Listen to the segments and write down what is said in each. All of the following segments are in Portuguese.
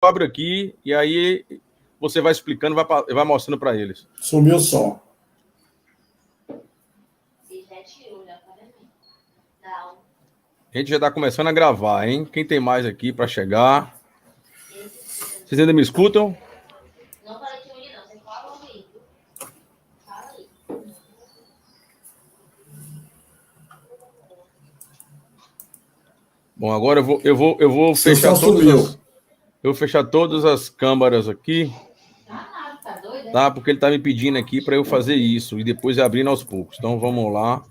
abro aqui e aí você vai explicando, vai mostrando para eles. Sumiu o som. A gente já está começando a gravar, hein? Quem tem mais aqui para chegar? Vocês ainda me escutam? Não falei de não, você fala aí. Fala aí. Bom, agora eu vou fechar todas eu vou fechar todas as câmeras aqui. Tá? Porque ele está me pedindo aqui para eu fazer isso e depois abrindo aos poucos. Então vamos lá.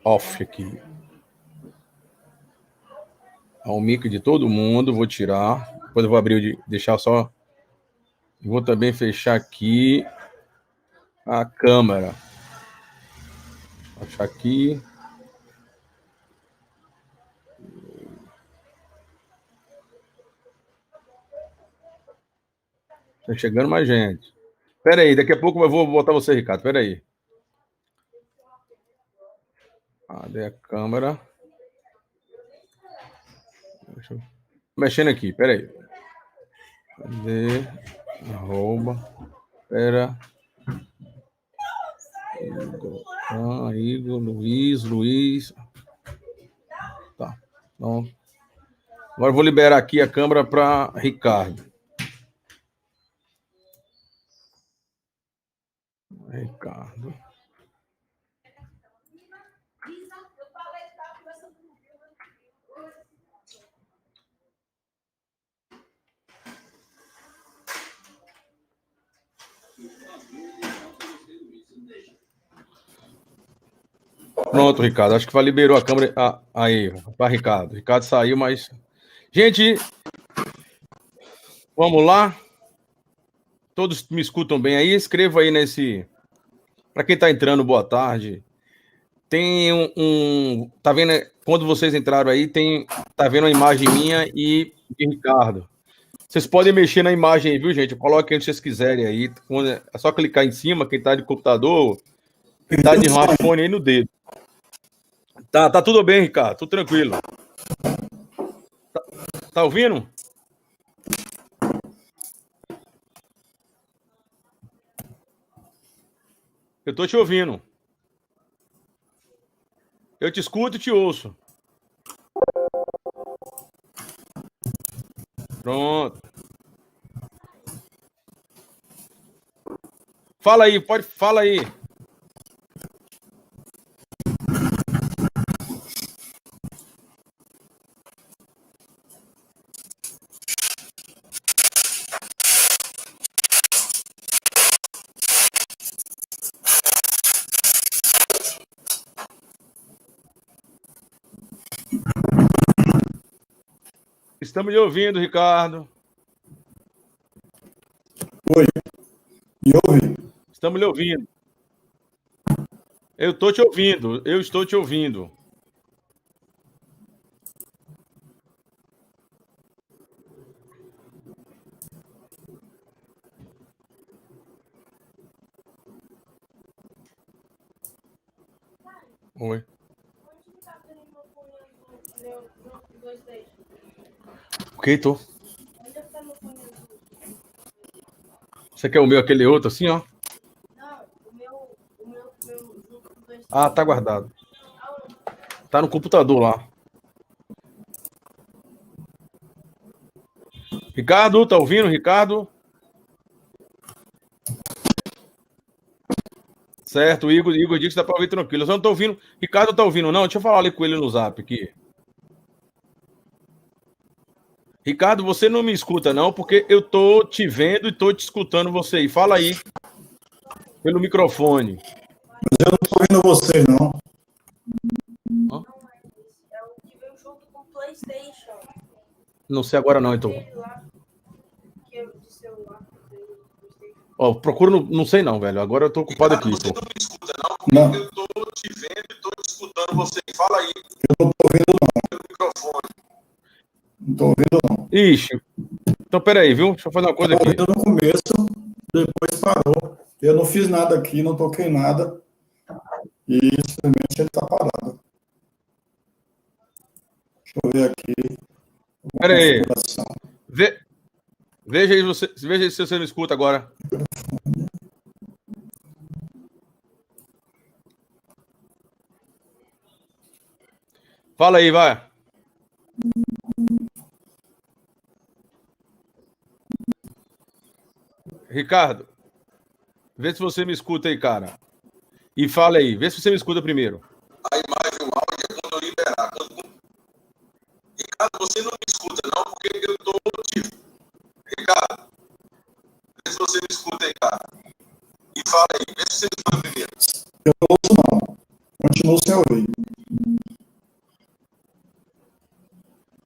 Off aqui. O mic de todo mundo, vou tirar. Depois eu vou abrir, deixar só. Vou também fechar aqui a câmera. Vou fechar aqui. Tá chegando mais gente. Espera aí, daqui a pouco eu vou botar você, Ricardo. Espera aí. Cadê a câmera? Mexendo aqui, espera aí. Cadê? Arroba. Espera. Igor, Luiz. Tá. Então, agora eu vou liberar aqui a câmera para Ricardo. Pronto, Ricardo. Acho que liberou a câmera. Aí, para Ricardo. Ricardo saiu, mas. Gente, vamos lá. Todos me escutam bem aí? Escreva aí nesse. Para quem está entrando, boa tarde. Tem tá vendo? Quando vocês entraram aí, tá vendo a imagem minha e de Ricardo. Vocês podem mexer na imagem aí, viu, gente? Coloquem onde vocês quiserem aí. É só clicar em cima, quem tá de computador, quem tá de smartphone aí no dedo. Tá tudo bem, Ricardo. Tudo tranquilo. Tá ouvindo? Eu tô te ouvindo. Eu te escuto e te ouço. Pronto. Fala aí. Estamos lhe ouvindo, Ricardo. Oi. Me ouve? Estamos lhe ouvindo. Eu estou te ouvindo. Oi. Ok, tô. Você quer o meu, aquele outro assim, ó? Não, o meu tá guardado. Tá no computador lá. Ricardo, tá ouvindo, Ricardo? Certo, o Igor disse que dá para ouvir tranquilo. Eu só não tô ouvindo. Ricardo tá ouvindo, não? Deixa eu falar ali com ele no zap aqui. Ricardo, você não me escuta, não, porque eu tô te vendo e tô te escutando você aí. Fala aí. Pelo microfone. Mas eu não tô ouvindo você, não. Não sei agora não, então. Ó, procuro, não sei não, velho. Agora eu tô ocupado aqui. Você não me escuta, não? Porque eu tô te vendo e tô te escutando você. Fala aí. Eu não tô ouvindo, não. Pelo microfone. Não tô ouvindo, não. Ixi. Então, peraí, viu? Deixa eu fazer uma coisa aqui. Eu no começo, depois parou. Eu não fiz nada aqui, não toquei nada. E simplesmente ele está parado. Deixa eu ver aqui. Pera aí. Veja aí se você não escuta agora. Fala aí, vai. Ricardo, vê se você me escuta aí, cara. E fala aí, vê se você me escuta primeiro. A imagem e o áudio é quando eu liberar. Ricardo, você não me escuta, não, porque eu estou motivo. Ricardo, vê se você me escuta aí, cara. E fala aí, vê se você me escuta primeiro. Eu não ouço, não. Continuo sem ouvir.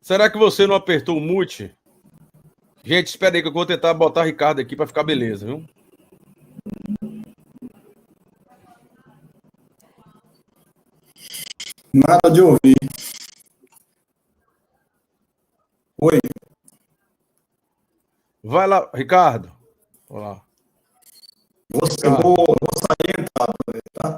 Será que você não apertou o mute? Gente, espera aí que eu vou tentar botar o Ricardo aqui para ficar beleza, viu? Nada de ouvir. Oi. Vai lá, Ricardo. Olá. Eu vou sair e entrar, tá?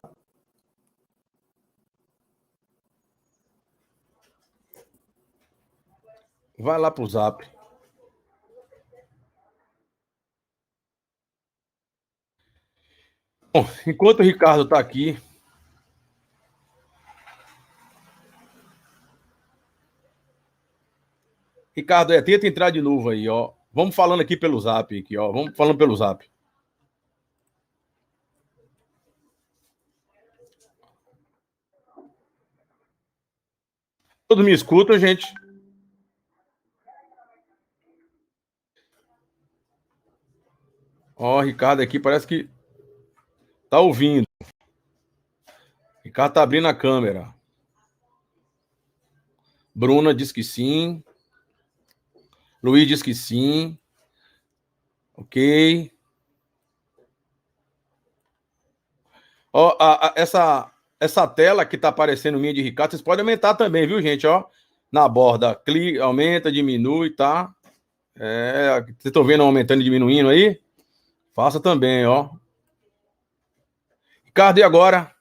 Vai lá pro Zap. Bom, enquanto o Ricardo tá aqui, Ricardo, tenta entrar de novo aí, ó. Vamos falando aqui pelo Zap, aqui, ó. Vamos falando pelo Zap. Todos me escutam, gente? Ó, Ricardo aqui parece que tá ouvindo. Ricardo tá abrindo a câmera. Bruna diz que sim. Luiz diz que sim. Ok. Ó, essa tela que tá aparecendo minha de Ricardo, vocês podem aumentar também, viu, gente? Ó, na borda, clica, aumenta, diminui, tá? Vocês estão vendo aumentando e diminuindo aí? Faça também, ó. Ricardo, e agora?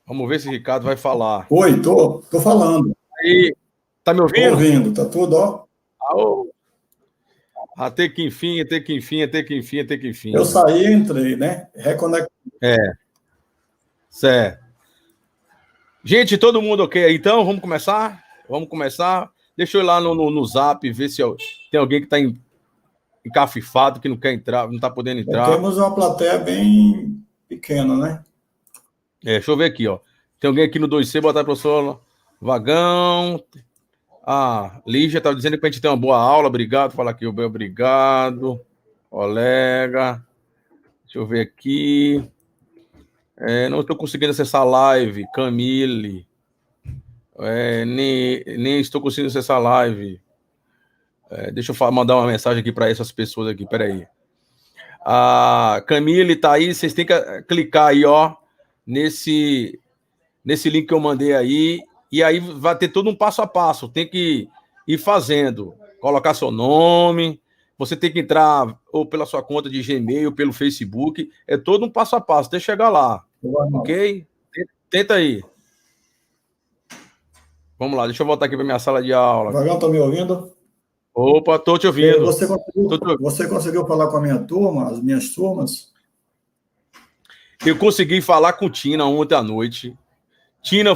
Vamos ver se o Ricardo vai falar. Oi, tô falando. Aí, tá me ouvindo? Tô ouvindo, tá tudo, ó. Até que enfim. Eu saí e entrei, né? Reconectei. Certo. Gente, todo mundo ok aí? Então, vamos começar? Vamos começar. Deixa eu ir lá no Zap, ver se tem alguém que tá encafifado, que não quer entrar, não tá podendo entrar. Temos uma plateia bem pequena, né? Deixa eu ver aqui, ó. Tem alguém aqui no 2C, botar para o professor Vagão. Lígia tá dizendo que a gente tem uma boa aula, obrigado. Fala aqui, obrigado. Colega. Deixa eu ver aqui. Não estou conseguindo acessar a live. Camille. Nem estou conseguindo acessar a live. Deixa eu mandar uma mensagem aqui para essas pessoas aqui, peraí. A Camille tá aí, vocês têm que clicar aí, ó, nesse link que eu mandei aí, e aí vai ter todo um passo a passo, tem que ir fazendo, colocar seu nome, você tem que entrar ou pela sua conta de Gmail, pelo Facebook, é todo um passo a passo, até chegar lá, ok? Tenta aí. Vamos lá, deixa eu voltar aqui para minha sala de aula. Vagão, tá me ouvindo? Opa, tô te ouvindo. Você conseguiu falar com a minha turma, as minhas turmas? Eu consegui falar com Tina ontem à noite. Tina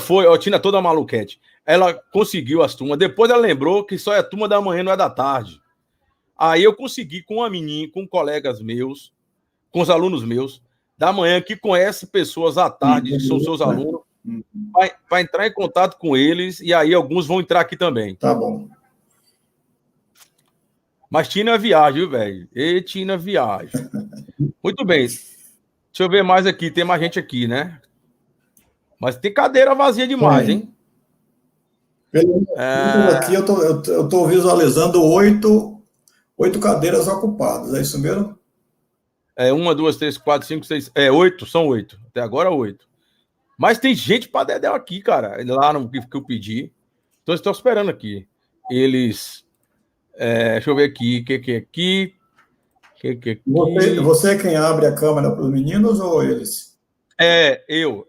toda maluquete. Ela conseguiu as turmas. Depois ela lembrou que só é turma da manhã, não é da tarde. Aí eu consegui com uma menina, com colegas meus, com os alunos meus, da manhã, que conhece pessoas à tarde, que são seus alunos, para entrar em contato com eles, e aí alguns vão entrar aqui também. Tá bom. Mas Tina é viagem, viu, velho? Tina é viagem. Muito bem. Deixa eu ver mais aqui. Tem mais gente aqui, né? Mas tem cadeira vazia demais, hein? Aqui eu tô visualizando oito cadeiras ocupadas, é isso mesmo? 1, 2, 3, 4, 5, 6... 8, são 8. Até agora 8. Mas tem gente pra dedéu aqui, cara. Lá no que eu pedi. Então, estou esperando aqui. Eles. Deixa eu ver aqui. O que é aqui? Que aqui? Você é quem abre a câmera para os meninos ou eles? Eu.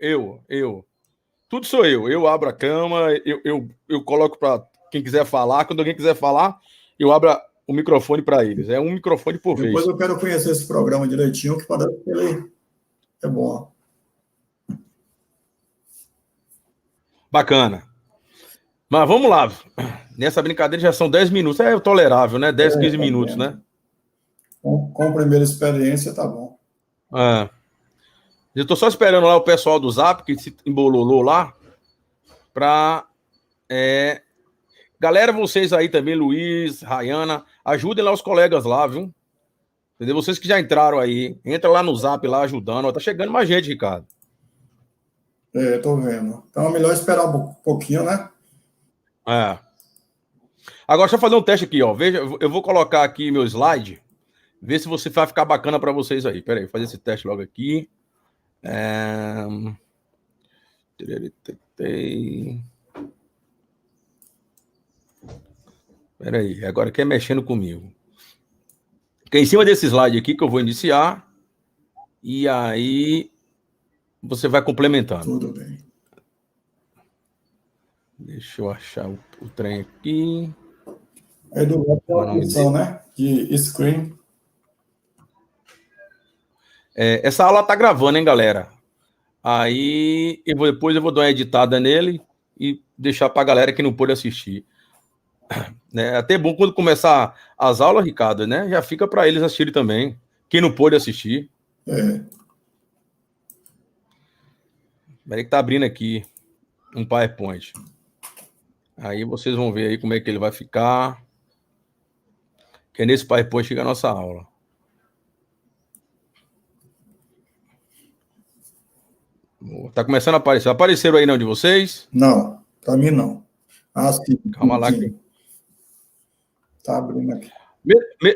Tudo sou eu. Eu abro a cama, eu coloco para quem quiser falar. Quando alguém quiser falar, eu abro o microfone para eles. É um microfone por vez. Depois eu quero conhecer esse programa direitinho, que parece que ele é bom. Bacana. Mas vamos lá. Nessa brincadeira já são 10 minutos. É tolerável, né? 10, 15 minutos, né? Com primeira experiência, tá bom. Eu estou só esperando lá o pessoal do Zap, que se embololou lá, para... Galera, vocês aí também, Luiz, Rayana, ajudem lá os colegas lá, viu? Entendeu? Vocês que já entraram aí, entra lá no Zap lá ajudando. Tá chegando mais gente, Ricardo. Tô vendo. Então é melhor esperar um pouquinho, né? Agora, deixa eu fazer um teste aqui, ó. Veja, eu vou colocar aqui meu slide, ver se você vai ficar bacana para vocês aí. Pera aí, vou fazer esse teste logo aqui. Pera aí, agora quer mexendo comigo. Porque em cima desse slide aqui que eu vou iniciar, e aí você vai complementando. Tudo bem. Deixa eu achar o trem aqui. Aí do lado tem uma opção, né? De screen. Essa aula tá gravando, hein, galera? Aí depois eu vou dar uma editada nele e deixar pra galera que não pôde assistir. É até bom quando começar as aulas, Ricardo, né? Já fica para eles assistirem também. Quem não pôde assistir. Peraí que tá abrindo aqui um PowerPoint. Aí vocês vão ver aí como é que ele vai ficar. Que é nesse PowerPoint fica a nossa aula. Tá começando a aparecer. Apareceram aí não de vocês? Não, para mim não. Sim. Calma lá que... Tá abrindo aqui.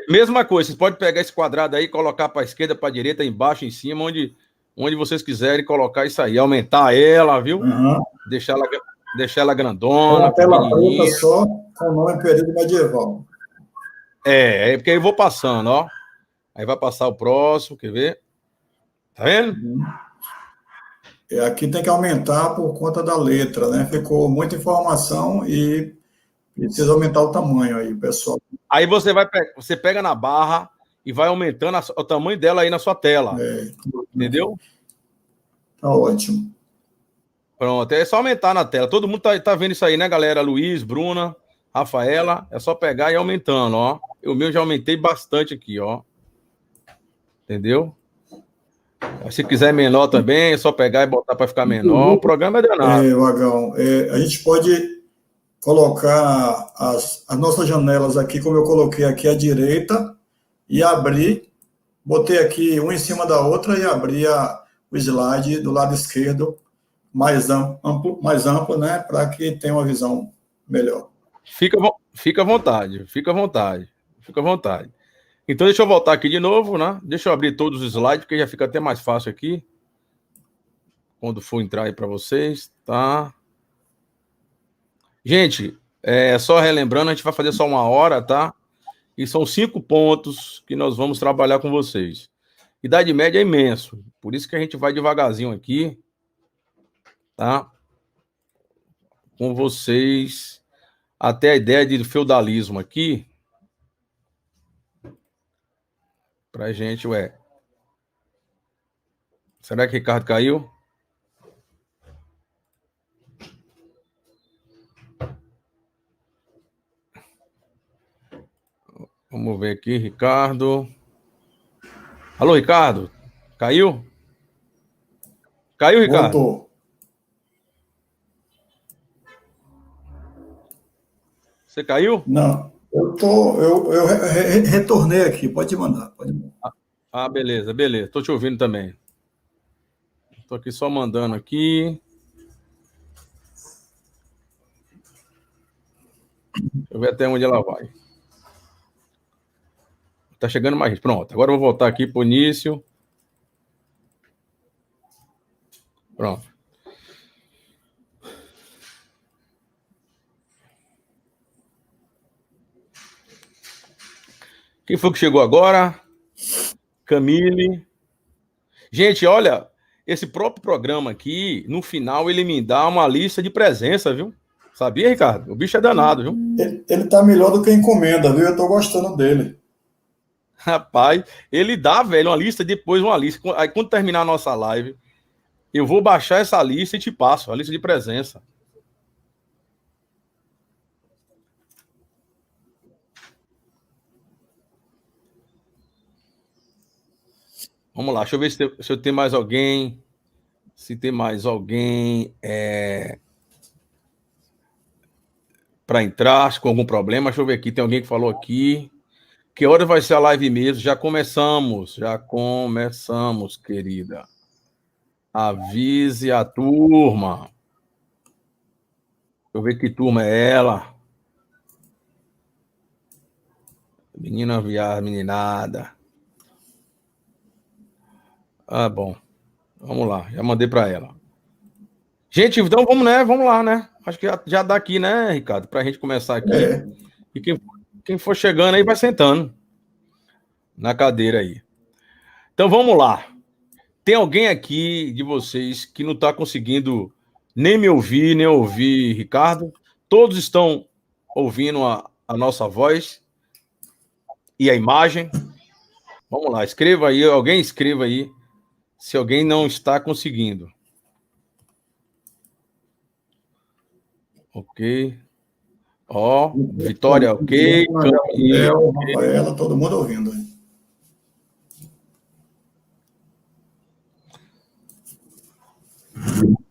Mesma coisa, vocês podem pegar esse quadrado aí, colocar para a esquerda, para a direita, embaixo, em cima, onde vocês quiserem colocar isso aí, aumentar ela, viu? Uhum. Deixar ela grandona. Uma tela preta só, com o nome período medieval. Porque aí eu vou passando, ó. Aí vai passar o próximo, quer ver? Tá vendo? Aqui tem que aumentar por conta da letra, né? Ficou muita informação e precisa aumentar o tamanho aí, pessoal. Aí você pega na barra e vai aumentando o tamanho dela aí na sua tela. Entendeu? Tá ótimo. Pronto, é só aumentar na tela. Todo mundo tá vendo isso aí, né, galera? Luiz, Bruna, Rafaela. É só pegar e ir aumentando, ó. O meu já aumentei bastante aqui, ó. Entendeu? Se quiser menor também, é só pegar e botar para ficar menor. O programa é danado. Wagão, a gente pode colocar as nossas janelas aqui, como eu coloquei aqui à direita, e abrir. Botei aqui uma em cima da outra e abri o slide do lado esquerdo mais amplo, né? Para que tenha uma visão melhor. Fica à vontade. Então, deixa eu voltar aqui de novo, né? Deixa eu abrir todos os slides, porque já fica até mais fácil aqui. Quando for entrar aí para vocês, tá? Gente, só relembrando, a gente vai fazer só 1 hora, tá? E são 5 pontos que nós vamos trabalhar com vocês. Idade média é imenso, por isso que a gente vai devagarzinho aqui, tá? Com vocês, até a ideia de feudalismo aqui. Pra gente, será que o Ricardo caiu? Vamos ver aqui, Ricardo. Alô, Ricardo? Caiu? Caiu, Ricardo? Voltou. Você caiu? Não, eu retornei aqui, pode mandar. Beleza. Tô te ouvindo também. Tô aqui só mandando aqui. Deixa eu ver até onde ela vai. Tá chegando mais gente. Pronto, agora eu vou voltar aqui pro início. Pronto. Quem foi que chegou agora? Camille. Gente, olha, esse próprio programa aqui, no final, ele me dá uma lista de presença, viu? Sabia, Ricardo? O bicho é danado, viu? Ele tá melhor do que encomenda, viu? Eu tô gostando dele. Rapaz, ele dá, velho, uma lista, depois uma lista. Aí quando terminar a nossa live, eu vou baixar essa lista e te passo, a lista de presença. Vamos lá, deixa eu ver se eu tenho mais alguém. Se tem mais alguém para entrar com algum problema. Deixa eu ver aqui, tem alguém que falou aqui. Que hora vai ser a live mesmo? Já começamos, querida. Avise a turma. Deixa eu ver que turma é ela. Menina viada, meninada. Ah, bom. Vamos lá, já mandei para ela. Gente, então vamos, né? Vamos lá, né? Acho que já dá aqui, né, Ricardo? Para a gente começar aqui. É. E quem for chegando aí vai sentando na cadeira aí. Então vamos lá. Tem alguém aqui de vocês que não está conseguindo nem me ouvir, nem ouvir Ricardo? Todos estão ouvindo a nossa voz e a imagem? Vamos lá, escreva aí, alguém escreva aí se alguém não está conseguindo. Ok. Ó, Vitória, ok. Camila, Rafaela, todo mundo ouvindo.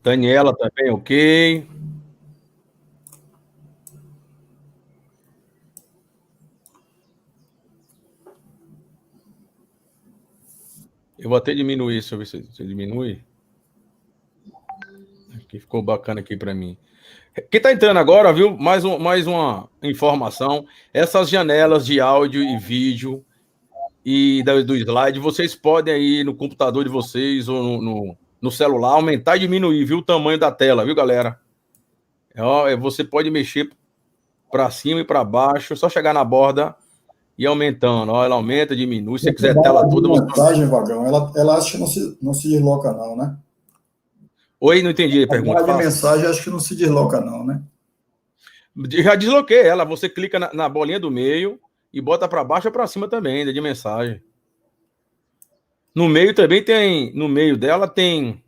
Daniela também, ok. Eu vou até diminuir, deixa eu ver se diminui. Aqui ficou bacana aqui para mim. Quem está entrando agora, viu? Mais uma informação. Essas janelas de áudio e vídeo e do slide, vocês podem aí no computador de vocês ou no celular aumentar e diminuir, viu? O tamanho da tela, viu, galera? Você pode mexer para cima e para baixo, só chegar na borda e aumentando. Ó, ela aumenta, diminui. Se você quiser tela toda... Mensagem, Vagão, ela acha que não se desloca não, né? Oi, não entendi a pergunta. A mensagem acho que não se desloca não, né? Já desloquei ela. Você clica na bolinha do meio e bota para baixo ou para cima também, ainda de mensagem. No meio também tem... No meio dela tem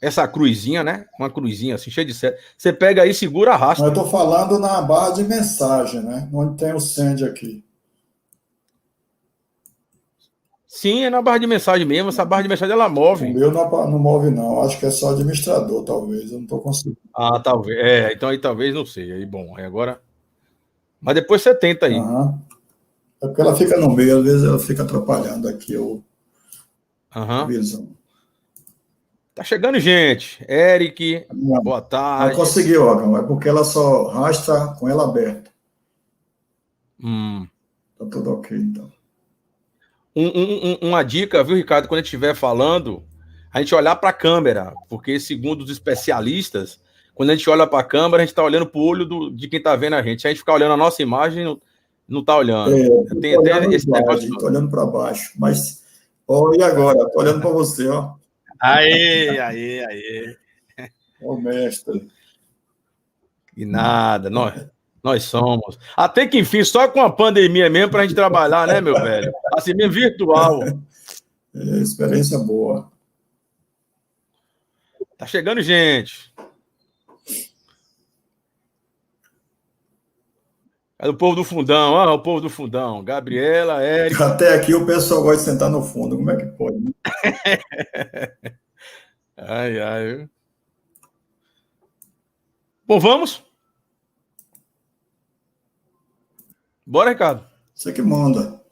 essa cruzinha, né? Uma cruzinha assim, cheia de seta. Você pega aí, segura, arrasta. Eu estou falando na barra de mensagem, né? Onde tem o send aqui. Sim, é na barra de mensagem mesmo. Essa barra de mensagem, ela move. O meu não move, não. Acho que é só administrador, talvez. Eu não estou conseguindo. Ah, talvez. Então aí talvez não sei. Aí, bom, aí agora... Mas depois você tenta aí. Uhum. É porque ela fica no meio, às vezes ela fica atrapalhando aqui a visão. Tá chegando gente. Eric, boa tarde. Ela conseguiu, Agão. É porque ela só arrasta com ela aberta. Tá tudo ok, então. Uma dica, viu, Ricardo? Quando a gente estiver falando, a gente olhar para a câmera, porque segundo os especialistas, quando a gente olha para a câmera, a gente está olhando para o olho de quem está vendo a gente. Se a gente ficar olhando a nossa imagem, não está olhando. Tem até esse negócio. Estou olhando para baixo, mas... E agora? Estou olhando para você, ó. Aí. Ô, mestre. E nada, nós somos. Até que, enfim, só com a pandemia mesmo para a gente trabalhar, né, meu velho? Assim mesmo, virtual. Experiência boa. Tá chegando gente. É o povo do fundão, o povo do fundão. Gabriela, Érica. Até aqui o pessoal gosta de sentar no fundo. Como é que pode? Né? Ai. Bom, vamos? Bora, Ricardo? Você que manda.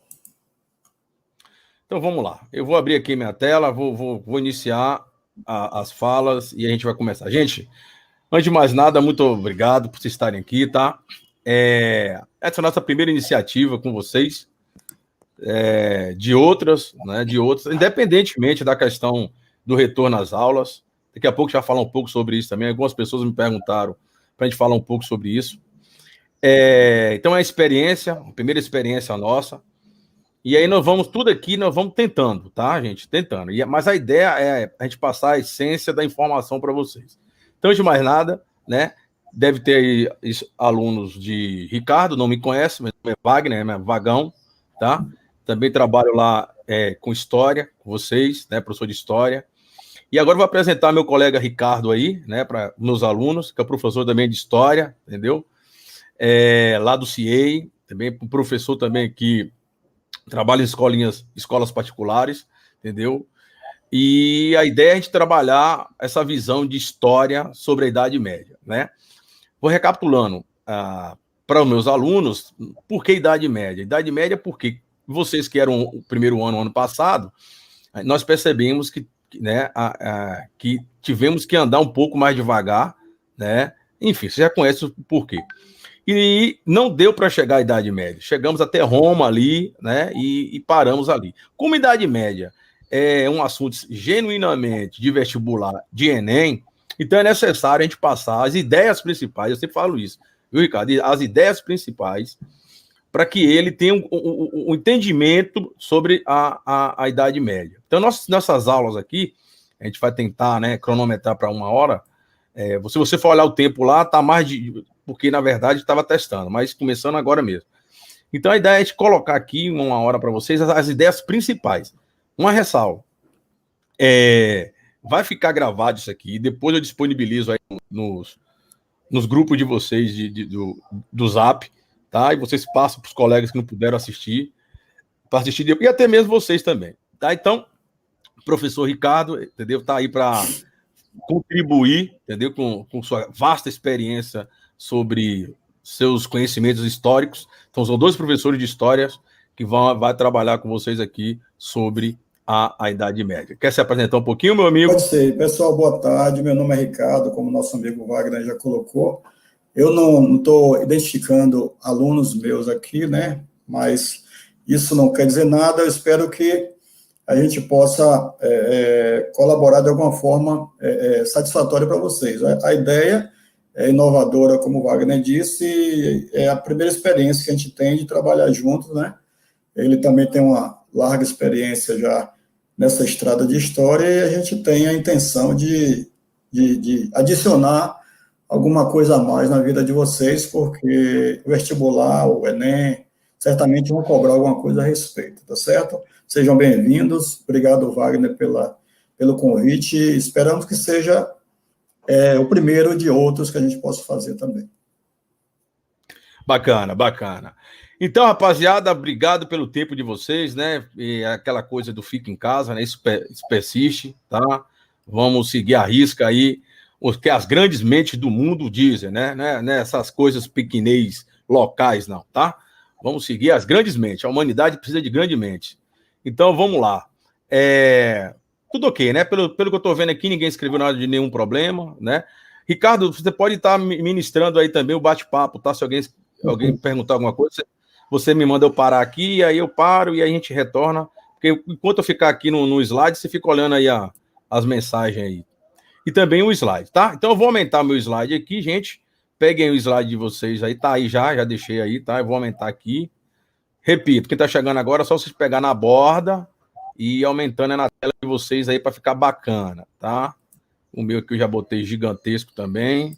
Então vamos lá. Eu vou abrir aqui minha tela, vou iniciar as falas e a gente vai começar. Gente, antes de mais nada, muito obrigado por vocês estarem aqui, tá? Essa é a nossa primeira iniciativa com vocês, de outras, independentemente da questão do retorno às aulas. Daqui a pouco já falar um pouco sobre isso também. Algumas pessoas me perguntaram para a gente falar um pouco sobre isso. Então é a primeira experiência nossa. E aí nós vamos tentando, tá, gente? Tentando. Mas a ideia é a gente passar a essência da informação para vocês. Então, antes de mais nada, né? Deve ter aí alunos de Ricardo, não me conhece, mas é Wagner, é Vagão, tá? Também trabalho lá com história, com vocês, né? Professor de história. E agora eu vou apresentar meu colega Ricardo aí, né? Para meus alunos, que é professor também de história, entendeu? Lá do CIEI, também um professor também que trabalha em escolas particulares, entendeu? E a ideia é a gente trabalhar essa visão de história sobre a Idade Média, né? Vou recapitulando para os meus alunos, por que Idade Média? Idade Média porque vocês que eram o primeiro ano passado, nós percebemos que, né, que tivemos que andar um pouco mais devagar, né? Enfim, você já conhece o porquê. E não deu para chegar à Idade Média. Chegamos até Roma ali, né? E paramos ali. Como Idade Média é um assunto genuinamente de vestibular, de Enem, então é necessário a gente passar as ideias principais, eu sempre falo isso, viu, Ricardo? As ideias principais, para que ele tenha um entendimento sobre a Idade Média. Então, nossas aulas aqui, a gente vai tentar, né, cronometrar para 1 hora. Se você for olhar o tempo lá, tá mais de... Porque, na verdade, estava testando, mas começando agora mesmo. Então, a ideia é a gente colocar aqui 1 hora para vocês as ideias principais. Uma ressalva. Vai ficar gravado isso aqui, depois eu disponibilizo aí nos grupos de vocês do Zap, tá? E vocês passam para os colegas que não puderam assistir, para assistir, e até mesmo vocês também, tá? Então, o professor Ricardo, entendeu? Tá aí para contribuir, entendeu? Com sua vasta experiência sobre seus conhecimentos históricos. Então, são 2 professores de história que vai trabalhar com vocês aqui sobre a Idade Média. Quer se apresentar um pouquinho, meu amigo? Pode ser. Pessoal, boa tarde. Meu nome é Ricardo, como nosso amigo Wagner já colocou. Eu não estou identificando alunos meus aqui, né? Mas isso não quer dizer nada. Eu espero que a gente possa colaborar de alguma forma satisfatória para vocês. A ideia é inovadora, como o Wagner disse, é a primeira experiência que a gente tem de trabalhar juntos, né? Ele também tem uma larga experiência já nessa estrada de história e a gente tem a intenção de adicionar alguma coisa a mais na vida de vocês, porque o vestibular, o Enem, certamente vão cobrar alguma coisa a respeito, tá certo? Sejam bem-vindos. Obrigado, Wagner, pelo convite. Esperamos que seja o primeiro de outros que a gente possa fazer também. Bacana, bacana. Então, rapaziada, obrigado pelo tempo de vocês, né? E aquela coisa do fica em casa, né? Isso persiste, tá? Vamos seguir a risca aí o que as grandes mentes do mundo dizem, né? Não é essas coisas pequenez locais, não, tá? Vamos seguir as grandes mentes. A humanidade precisa de grande mente. Então, vamos lá. Tudo ok, né? Pelo que eu estou vendo aqui, ninguém escreveu nada de nenhum problema, né? Ricardo, você pode estar ministrando aí também o bate-papo, tá? Se alguém perguntar alguma coisa, você me manda eu parar aqui, e aí eu paro e aí a gente retorna. Porque enquanto eu ficar aqui no slide, você fica olhando aí as mensagens aí. E também o slide, tá? Então eu vou aumentar meu slide aqui, gente. Peguem o slide de vocês aí, tá aí já deixei aí, tá? Eu vou aumentar aqui. Repito, quem tá chegando agora é só vocês pegar na borda e ir aumentando na tela de vocês aí para ficar bacana, tá? O meu aqui eu já botei gigantesco também.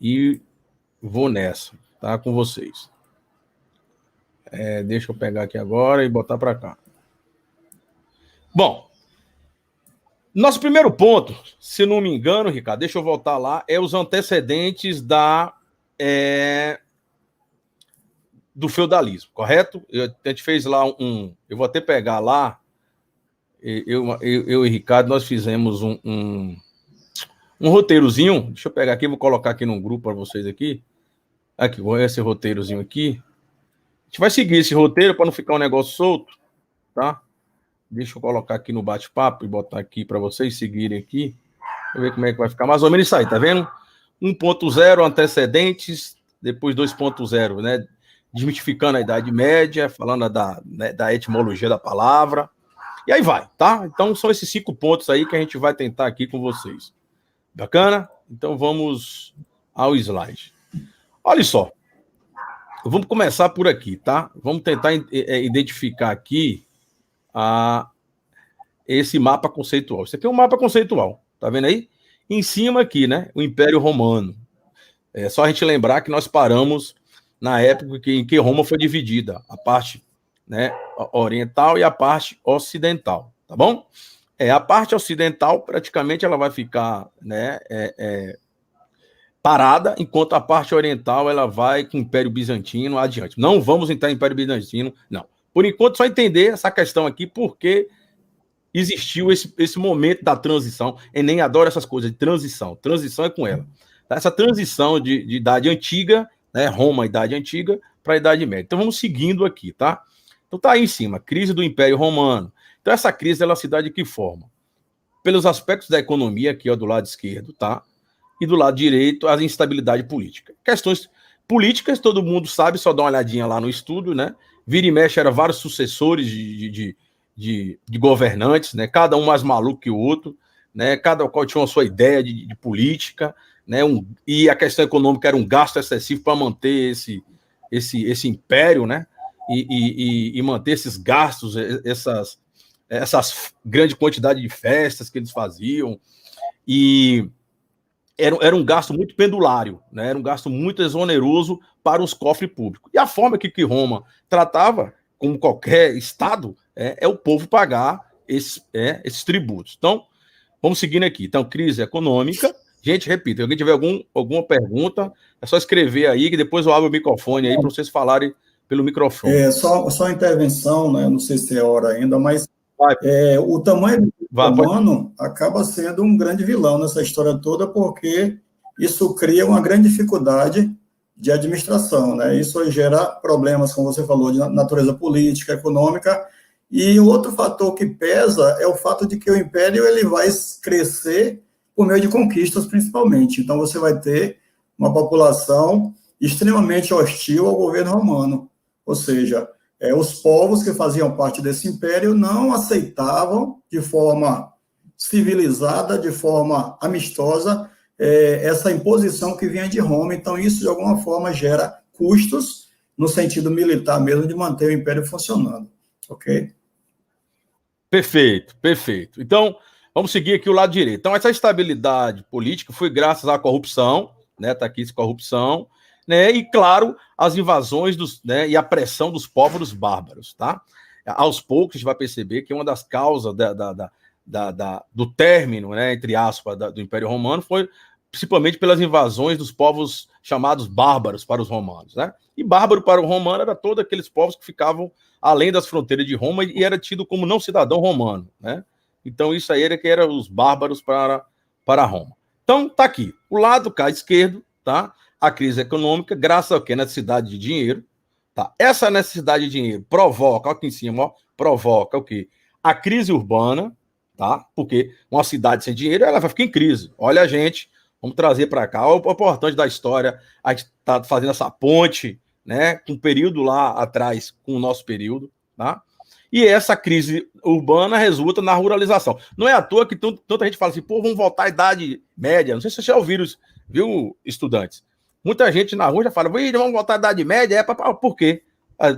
E vou nessa, tá? Com vocês. Deixa eu pegar aqui agora e botar para cá. Bom, nosso primeiro ponto, se não me engano, Ricardo, deixa eu voltar lá, é os antecedentes do feudalismo, correto? A gente fez lá eu vou até pegar lá, eu e Ricardo, nós fizemos um roteirozinho, deixa eu pegar aqui, vou colocar aqui num grupo para vocês aqui, esse roteirozinho aqui, a gente vai seguir esse roteiro para não ficar um negócio solto, tá? Deixa eu colocar aqui no bate-papo e botar aqui para vocês seguirem aqui. Deixa eu ver como é que vai ficar. Mais ou menos isso aí, tá vendo? 1.0, antecedentes, depois 2.0, né? Desmistificando a Idade Média, falando da etimologia da palavra. E aí vai, tá? Então são esses 5 pontos aí que a gente vai tentar aqui com vocês. Bacana? Então vamos ao slide. Olha só. Vamos começar por aqui, tá? Vamos tentar identificar aqui esse mapa conceitual. Isso aqui é um mapa conceitual, tá vendo aí? Em cima aqui, né? O Império Romano. É só a gente lembrar que nós paramos na época em que Roma foi dividida, a parte, né, oriental e a parte ocidental, tá bom? A parte ocidental, praticamente, ela vai ficar, né, parada, enquanto a parte oriental ela vai com o Império Bizantino adiante. Não vamos entrar em Império Bizantino, não. Por enquanto, só entender essa questão aqui, porque existiu esse momento da transição. Enem adora essas coisas de transição. Transição é com ela. Essa transição de idade antiga, né, Roma, idade antiga, para a Idade Média. Então, vamos seguindo aqui, tá? Então, tá aí em cima, crise do Império Romano. Então, essa crise, ela se dá de que forma? Pelos aspectos da economia, aqui, ó, do lado esquerdo, tá? E do lado direito, a instabilidade política. Questões políticas, todo mundo sabe, só dá uma olhadinha lá no estudo, né? Vira e mexe, era vários sucessores de governantes, né? Cada um mais maluco que o outro, né? Cada qual tinha a sua ideia de política, né? E a questão econômica era um gasto excessivo para manter esse império, né? E manter esses gastos, essas grande quantidade de festas que eles faziam, e era um gasto muito pendulário, né? Era um gasto muito exoneroso para os cofres públicos. E a forma que Roma tratava, como qualquer Estado, é o povo pagar esses tributos. Então, vamos seguindo aqui. Então, crise econômica. Gente, repito, se alguém tiver alguma pergunta, é só escrever aí, que depois eu abro o microfone aí para vocês falarem pelo microfone. Só intervenção, né? Não sei se é hora ainda, mas o tamanho do romano acaba sendo um grande vilão nessa história toda, porque isso cria uma grande dificuldade de administração, né? Isso gera problemas, como você falou, de natureza política, econômica, e outro fator que pesa é o fato de que o império ele vai crescer por meio de conquistas, principalmente. Então, você vai ter uma população extremamente hostil ao governo romano, ou seja, os povos que faziam parte desse império não aceitavam de forma civilizada, de forma amistosa, essa imposição que vinha de Roma. Então, isso, de alguma forma, gera custos, no sentido militar mesmo, de manter o império funcionando. Ok? Perfeito, perfeito. Então, vamos seguir aqui o lado direito. Então, essa estabilidade política foi graças à corrupção, né? Está aqui essa corrupção, né? E, claro, as invasões né? E a pressão dos povos bárbaros, tá? Aos poucos, a gente vai perceber que uma das causas do término, né? Entre aspas, do Império Romano foi principalmente pelas invasões dos povos chamados bárbaros para os romanos, né? E bárbaro para o romano era todos aqueles povos que ficavam além das fronteiras de Roma e era tido como não cidadão romano, né? Então, isso aí era que eram os bárbaros para Roma. Então, tá aqui. O lado cá esquerdo, tá? A crise econômica, graças ao quê? Necessidade de dinheiro, tá? Essa necessidade de dinheiro provoca, aqui em cima, ó, provoca o quê? A crise urbana, tá? Porque uma cidade sem dinheiro, ela vai ficar em crise. Olha a gente, vamos trazer para cá. Olha o importante da história, a gente tá fazendo essa ponte, né? Com um período lá atrás, com o nosso período, tá? E essa crise urbana resulta na ruralização. Não é à toa que tanta gente fala assim, pô, vamos voltar à Idade Média. Não sei se vocês já ouviram, viu, estudantes? Muita gente na rua já fala, vamos voltar à Idade Média. Por quê?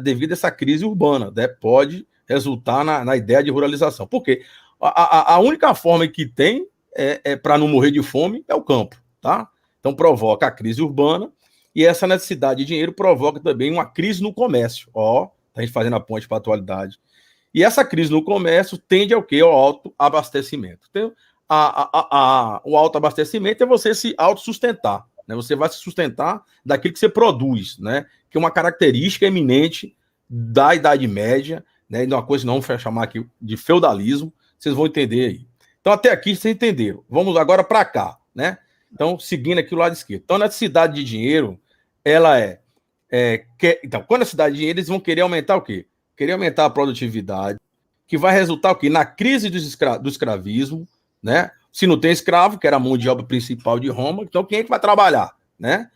Devido a essa crise urbana, né? Pode resultar na ideia de ruralização. Por quê? A única forma que tem para não morrer de fome é o campo, tá? Então provoca a crise urbana e essa necessidade de dinheiro provoca também uma crise no comércio. Ó, a gente fazendo a ponte para a atualidade. E essa crise no comércio tende ao quê? Ao autoabastecimento. Então, o autoabastecimento é você se autossustentar, né? Você vai se sustentar daquilo que você produz, né? Que é uma característica eminente da Idade Média, né? E uma coisa que não vamos chamar aqui de feudalismo, vocês vão entender aí. Então, até aqui vocês entenderam. Vamos agora para cá, né? Então, seguindo aqui o lado esquerdo. Então, a necessidade de dinheiro, ela então, quando a necessidade de dinheiro, eles vão querer aumentar o quê? Querer aumentar a produtividade, que vai resultar o quê? Na crise do escravismo, né? Se não tem escravo, que era a mão de obra principal de Roma, então quem é que vai trabalhar, né?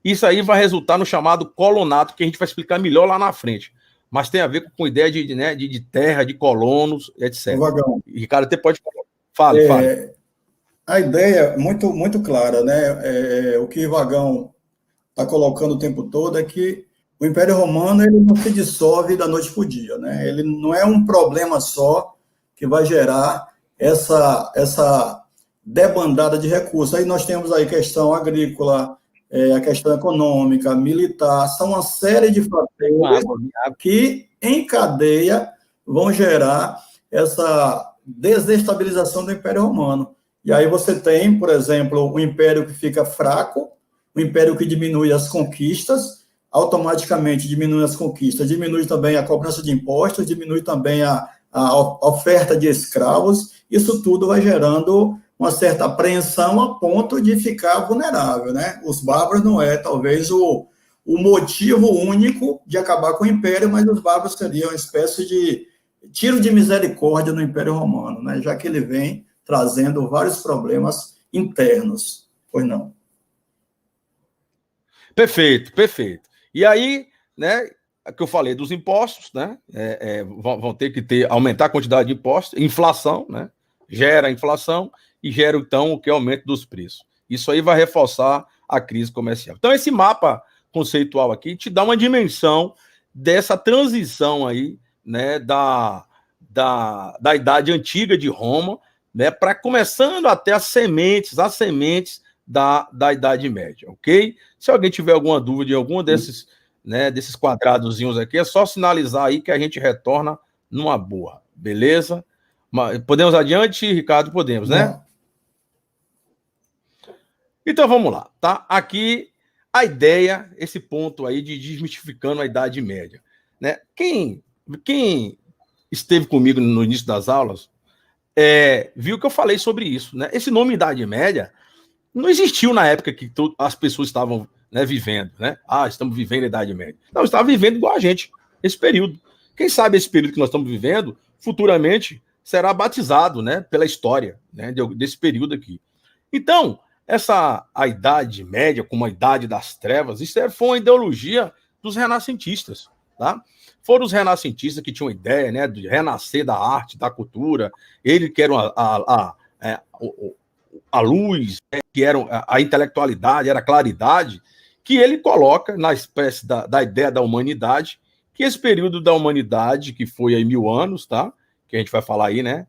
Isso aí vai resultar no chamado colonato, que a gente vai explicar melhor lá na frente. Mas tem a ver com ideia de terra, de colonos, etc. Vagão. Ricardo, até pode falar. Fale. A ideia é muito, muito clara, né? O que Vagão está colocando o tempo todo é que o Império Romano ele não se dissolve da noite para o dia, né? Ele não é um problema só que vai gerar essa debandada de recursos. Aí nós temos aí questão agrícola, a questão econômica, militar, são uma série de fatores que, em cadeia, vão gerar essa desestabilização do Império Romano. E aí você tem, por exemplo, o império que fica fraco, o império que diminui as conquistas, automaticamente diminui as conquistas, diminui também a cobrança de impostos, diminui também a oferta de escravos, isso tudo vai gerando uma certa apreensão a ponto de ficar vulnerável, né? Os bárbaros não é, talvez, o motivo único de acabar com o Império, mas os bárbaros seriam uma espécie de tiro de misericórdia no Império Romano, né? Já que ele vem trazendo vários problemas internos. Pois não. Perfeito, perfeito. E aí, né, que eu falei dos impostos, né, vão ter que aumentar a quantidade de impostos, inflação, né, gera inflação e gera, então, o que é aumento dos preços. Isso aí vai reforçar a crise comercial. Então, esse mapa conceitual aqui te dá uma dimensão dessa transição aí, né, da Idade Antiga de Roma, né, para começando até as sementes da Idade Média, ok? Se alguém tiver alguma dúvida em algum desses, né, desses quadradozinhos aqui, é só sinalizar aí que a gente retorna numa boa, beleza? Podemos adiante, Ricardo? Podemos, né? Então vamos lá, tá? Aqui a ideia, esse ponto aí de desmistificando a Idade Média, né? Quem esteve comigo no início das aulas viu que eu falei sobre isso, né? Esse nome Idade Média não existiu na época que as pessoas estavam, né, vivendo, né? Estamos vivendo a Idade Média. Não, estava vivendo igual a gente, esse período. Quem sabe esse período que nós estamos vivendo, futuramente, será batizado, né, pela história, né, desse período aqui. Então, a Idade Média, como a Idade das Trevas, isso foi uma ideologia dos renascentistas, tá? Foram os renascentistas que tinham a ideia, né, de renascer da arte, da cultura, eles que eram a luz, né, que era a intelectualidade, era a claridade, que ele coloca na espécie da ideia da humanidade, que esse período da humanidade, que foi aí 1000 anos, tá? Que a gente vai falar aí, né?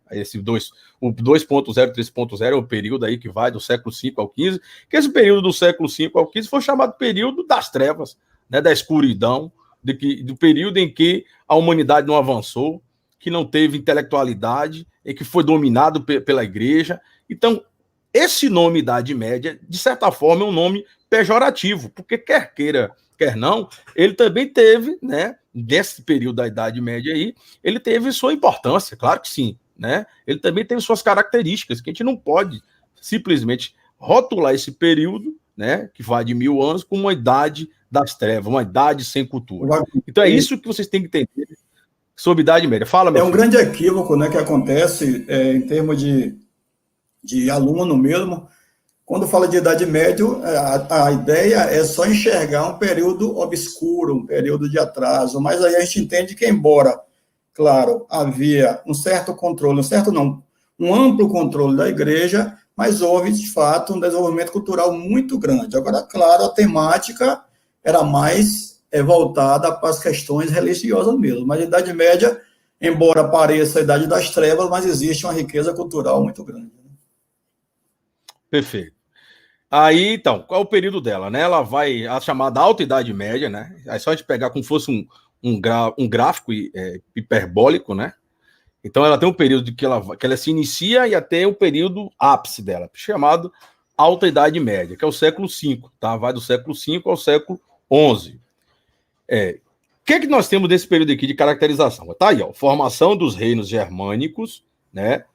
O 2.0 e 3.0 é o período aí que vai do século V ao XV, que esse período do século V ao XV foi chamado período das trevas, né? Da escuridão, do período em que a humanidade não avançou, que não teve intelectualidade, e que foi dominado pela igreja. Então, esse nome Idade Média, de certa forma, é um nome pejorativo, porque quer queira, quer não, ele também teve, né, nesse período da Idade Média aí, ele teve sua importância, claro que sim, né? Ele também teve suas características, que a gente não pode simplesmente rotular esse período, né, que vai de 1000 anos, como uma idade das trevas, uma idade sem cultura. Então é isso que vocês têm que entender sobre Idade Média. Fala, meu filho. Grande equívoco, né, que acontece em termos de aluno mesmo. Quando fala de Idade Média, a ideia é só enxergar um período obscuro, um período de atraso, mas aí a gente entende que, embora, claro, havia um certo controle, um amplo controle da igreja, mas houve, de fato, um desenvolvimento cultural muito grande. Agora, claro, a temática era mais voltada para as questões religiosas mesmo, mas a Idade Média, embora pareça a Idade das Trevas, mas existe uma riqueza cultural muito grande. Perfeito. Aí, então, qual é o período dela, né? Ela vai, a chamada Alta Idade Média, né? Aí só a gente pegar como fosse um gráfico hiperbólico, né? Então ela tem um período que ela se inicia e até o período ápice dela, chamado Alta Idade Média, que é o século V, tá? Vai do século V ao século XI. O que nós temos desse período aqui de caracterização? Tá aí, ó, formação dos reinos germânicos, né?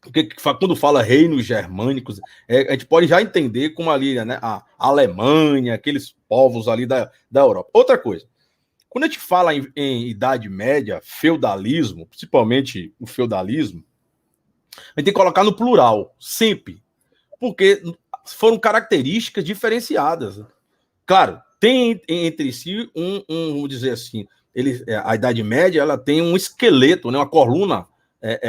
Porque quando fala reinos germânicos, a gente pode já entender como ali, né, a Alemanha, aqueles povos ali da Europa. Outra coisa, quando a gente fala em Idade Média, feudalismo, principalmente o feudalismo, a gente tem que colocar no plural, sempre, porque foram características diferenciadas. Claro, tem entre si vamos dizer assim, a Idade Média ela tem um esqueleto, né, uma coluna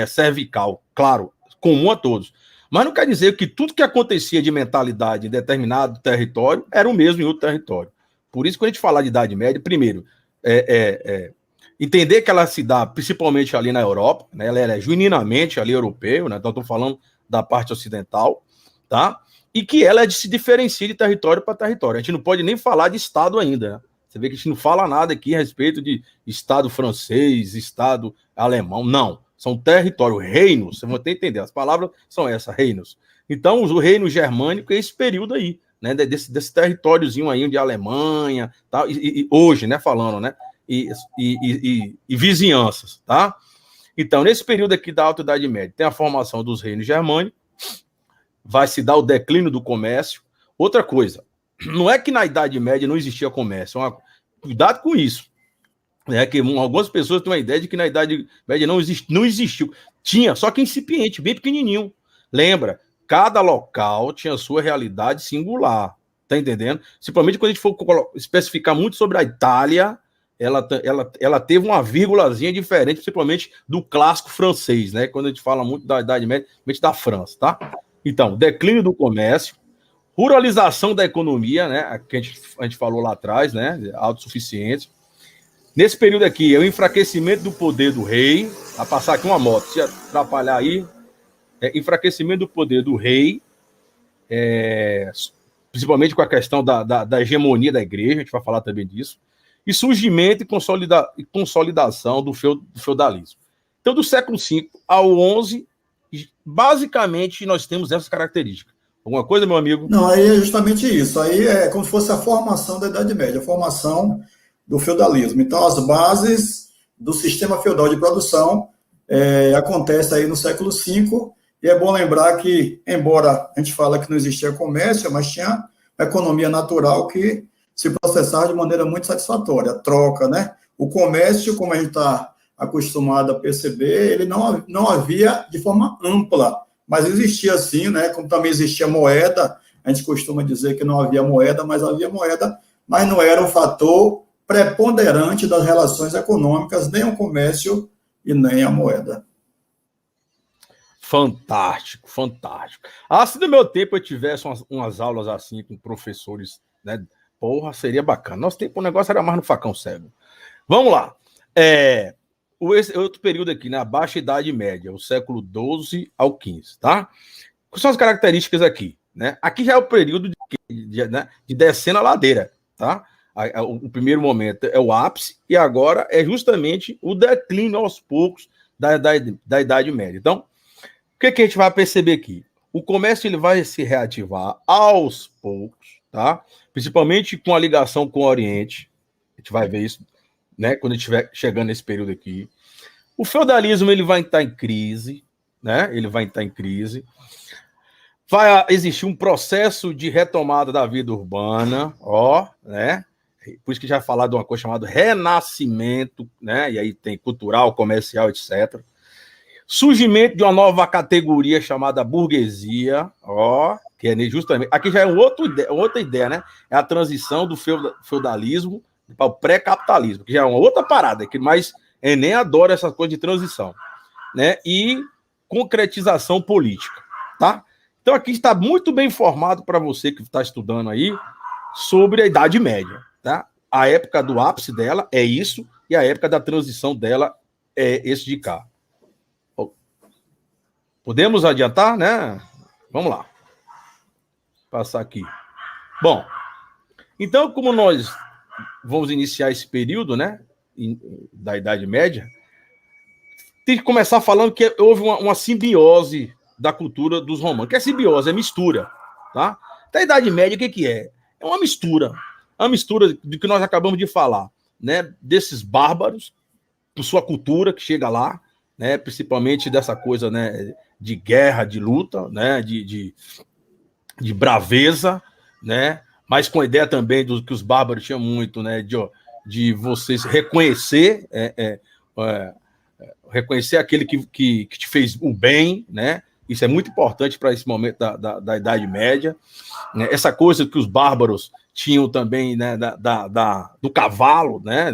cervical, claro, comum a todos. Mas não quer dizer que tudo que acontecia de mentalidade em determinado território era o mesmo em outro território. Por isso, quando a gente falar de Idade Média, primeiro, entender que ela se dá principalmente ali na Europa, né? Ela é genuinamente ali europeu, né? Então, estou falando da parte ocidental, tá? E que ela se diferencia de território para território. A gente não pode nem falar de Estado ainda, né? Você vê que a gente não fala nada aqui a respeito de Estado francês, Estado alemão, não. São territórios, reinos, você vai ter que entender, as palavras são essas, reinos. Então, o reino germânico é esse período aí, né? Desse territóriozinho aí de Alemanha, tá? E hoje, né, falando, né? E vizinhanças, tá? Então, nesse período aqui da Alta Idade Média, tem a formação dos reinos germânicos, vai se dar o declínio do comércio. Outra coisa, não é que na Idade Média não existia comércio, cuidado com isso. É que algumas pessoas têm uma ideia de que na Idade Média não existiu. Tinha, só que incipiente, bem pequenininho. Lembra, cada local tinha sua realidade singular, tá entendendo? Principalmente quando a gente for especificar muito sobre a Itália, ela teve uma vírgulazinha diferente, principalmente do clássico francês, né? Quando a gente fala muito da Idade Média, principalmente da França, tá? Então, declínio do comércio, ruralização da economia, né? Que a gente falou lá atrás, né? Autossuficiência. Nesse período aqui, é o enfraquecimento do poder do rei. A passar aqui uma moto, se atrapalhar aí. Enfraquecimento do poder do rei, principalmente com a questão da hegemonia da igreja, a gente vai falar também disso. E surgimento e consolidação do feudalismo. Então, do século V ao XI, basicamente, nós temos essas características. Alguma coisa, meu amigo? Não, aí é justamente isso. Aí é como se fosse a formação da Idade Média, a formação do feudalismo. Então, as bases do sistema feudal de produção acontecem aí no século V, e é bom lembrar que, embora a gente fale que não existia comércio, mas tinha a economia natural que se processava de maneira muito satisfatória, a troca, né? O comércio, como a gente está acostumado a perceber, ele não havia de forma ampla, mas existia sim, né? Como também existia moeda, a gente costuma dizer que não havia moeda, mas havia moeda, mas não era um fator preponderante das relações econômicas, nem o comércio e nem a moeda. Fantástico, fantástico. Se no meu tempo eu tivesse umas aulas assim com professores, né? Porra, seria bacana. Nosso tempo o negócio era mais no facão cego. Vamos lá. Esse outro período aqui, né? A Baixa Idade Média, o século XII ao XV, tá? Quais são as características aqui, né? Aqui já é o período de descendo a ladeira, tá? O primeiro momento é o ápice e agora é justamente o declínio aos poucos da Idade Média. Então, o que a gente vai perceber aqui? O comércio ele vai se reativar aos poucos, tá? Principalmente com a ligação com o Oriente. A gente vai ver isso, né? Quando a gente estiver chegando nesse período aqui. O feudalismo ele vai estar em crise, né? Ele vai estar em crise. Vai existir um processo de retomada da vida urbana, né? Por isso que já falar de uma coisa chamada renascimento, né? E aí tem cultural, comercial, etc. Surgimento de uma nova categoria chamada burguesia, que é justamente... Aqui já é outra ideia, né? É a transição do feudalismo para o pré-capitalismo, que já é uma outra parada, que mais Enem adora essa coisa de transição, né? E concretização política, tá? Então aqui está muito bem informado para você que está estudando aí sobre a Idade Média, tá? A época do ápice dela é isso, e a época da transição dela é esse de cá. Podemos adiantar, né? Vamos lá. Passar aqui. Bom, então, como nós vamos iniciar esse período, né, da Idade Média, tem que começar falando que houve uma simbiose da cultura dos romanos. O que é simbiose? É mistura, tá? Da Idade Média, o que é? É uma mistura do que nós acabamos de falar, né, desses bárbaros, por sua cultura que chega lá, né, principalmente dessa coisa, né, de guerra, de luta, né, de braveza, né, mas com a ideia também do que os bárbaros tinham muito, né, de vocês reconhecer, reconhecer aquele que te fez o bem, né, isso é muito importante para esse momento da Idade Média, né, essa coisa que os bárbaros tinham também, né, do cavalo, né,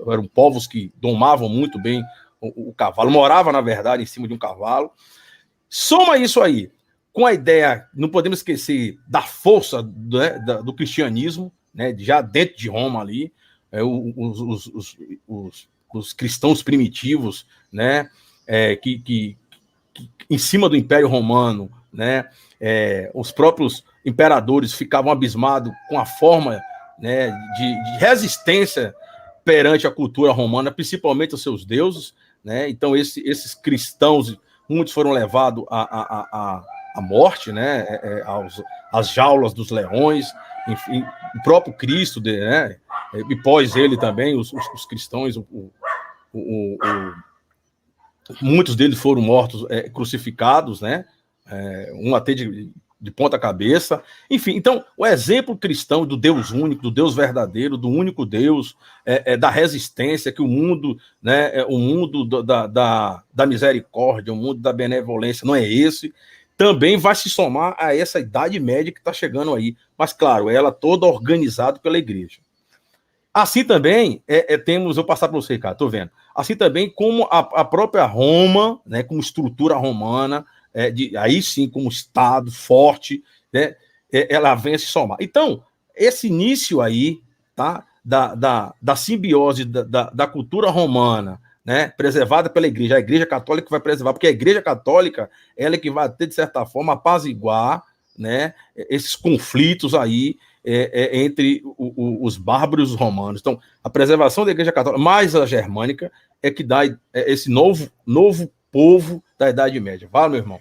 eram povos que domavam muito bem o cavalo, morava, na verdade, em cima de um cavalo. Soma isso aí com a ideia, não podemos esquecer da força, né, do cristianismo, né, já dentro de Roma ali, os cristãos primitivos, né, que em cima do Império Romano, né, os próprios imperadores ficavam abismados com a forma, né, de resistência perante a cultura romana, principalmente os seus deuses, né? Então esses cristãos, muitos foram levados à morte, né, às jaulas dos leões, enfim, o próprio Cristo, né, e pós ele também, os cristãos, muitos deles foram mortos, crucificados, né? Um até de ponta cabeça. Enfim, então, o exemplo cristão do Deus único, do Deus verdadeiro, do único Deus, da resistência, que o mundo, né, o mundo da misericórdia, o mundo da benevolência não é esse, também vai se somar a essa Idade Média que está chegando aí. Mas, claro, ela toda organizada pela igreja. Assim também temos, eu vou passar para você, cara, estou vendo. Assim também como a própria Roma, né, como estrutura romana, aí sim, como Estado forte, né, ela vem a se somar. Então, esse início aí, tá, da simbiose da cultura romana, né, preservada pela igreja, a igreja católica vai preservar, porque a igreja católica, ela é que vai ter, de certa forma, apaziguar, né, esses conflitos aí, entre os bárbaros romanos. Então, a preservação da Igreja Católica, mais a germânica, é que dá esse novo povo da Idade Média. Fala, meu irmão.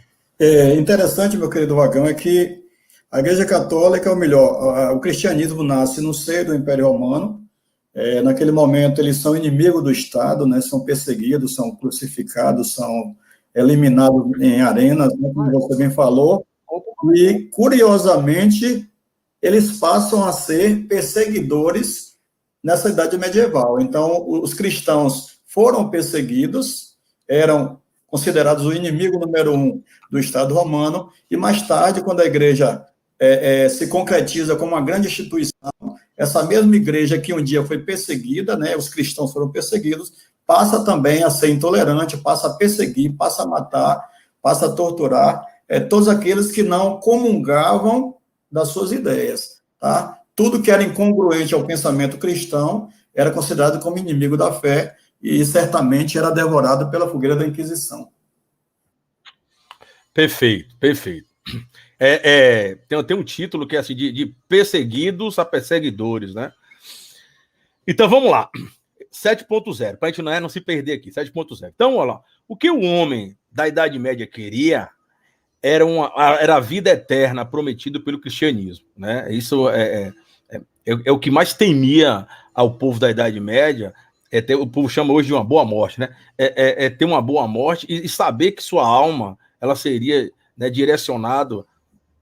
Interessante, meu querido Vagão, é que a Igreja Católica, ou melhor, o cristianismo nasce no seio do Império Romano. Naquele momento, eles são inimigos do Estado, né, são perseguidos, são crucificados, são eliminados em arenas, né, como você bem falou. E, curiosamente, eles passam a ser perseguidores nessa idade medieval. Então, os cristãos foram perseguidos, eram considerados o inimigo número 1 do Estado romano, e mais tarde, quando a igreja se concretiza como uma grande instituição, essa mesma igreja que um dia foi perseguida, né, os cristãos foram perseguidos, passa também a ser intolerante, passa a perseguir, passa a matar, passa a torturar todos aqueles que não comungavam das suas ideias, tá? Tudo que era incongruente ao pensamento cristão era considerado como inimigo da fé e certamente era devorado pela fogueira da Inquisição. Perfeito, perfeito. Tem um título que é assim, de perseguidos a perseguidores, né? Então, vamos lá. 7.0, para a gente não se perder aqui, 7.0. Então, olha lá, o que o homem da Idade Média queria era a vida eterna prometida pelo cristianismo, né? Isso é o que mais temia ao povo da Idade Média, o povo chama hoje de uma boa morte, né? Ter uma boa morte e saber que sua alma ela seria, né, direcionada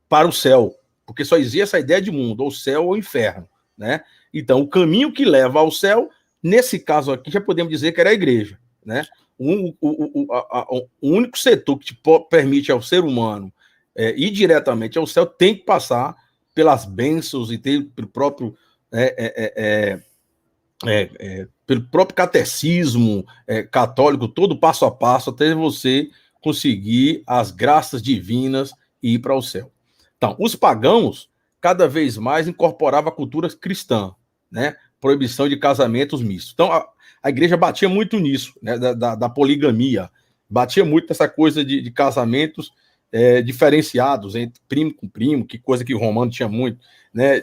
para o céu, porque só existia essa ideia de mundo, ou céu ou inferno, né? Então, o caminho que leva ao céu, nesse caso aqui, já podemos dizer que era a igreja, né? O único setor que te permite ao ser humano ir diretamente ao céu tem que passar pelas bênçãos e pelo próprio pelo próprio catecismo católico, todo passo a passo, até você conseguir as graças divinas e ir para o céu. Então, os pagãos cada vez mais incorporavam a cultura cristã, né? Proibição de casamentos mistos. Então, a igreja batia muito nisso, né? Da poligamia, batia muito nessa coisa de casamentos diferenciados entre primo com primo, que coisa que o romano tinha muito, né?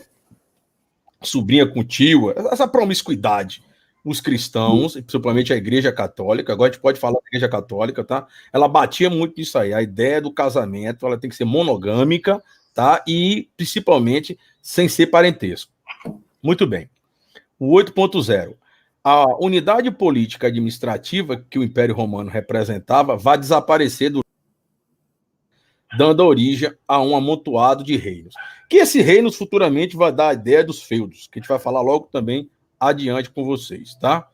Sobrinha com tio, essa promiscuidade. Os cristãos, principalmente a Igreja Católica, agora a gente pode falar da Igreja Católica, tá? Ela batia muito nisso aí. A ideia do casamento, ela tem que ser monogâmica, tá? E principalmente sem ser parentesco. Muito bem. O 8.0. A unidade política administrativa que o Império Romano representava vai desaparecer dando origem a um amontoado de reinos. Que esse reinos futuramente vai dar a ideia dos feudos, que a gente vai falar logo também adiante com vocês, tá?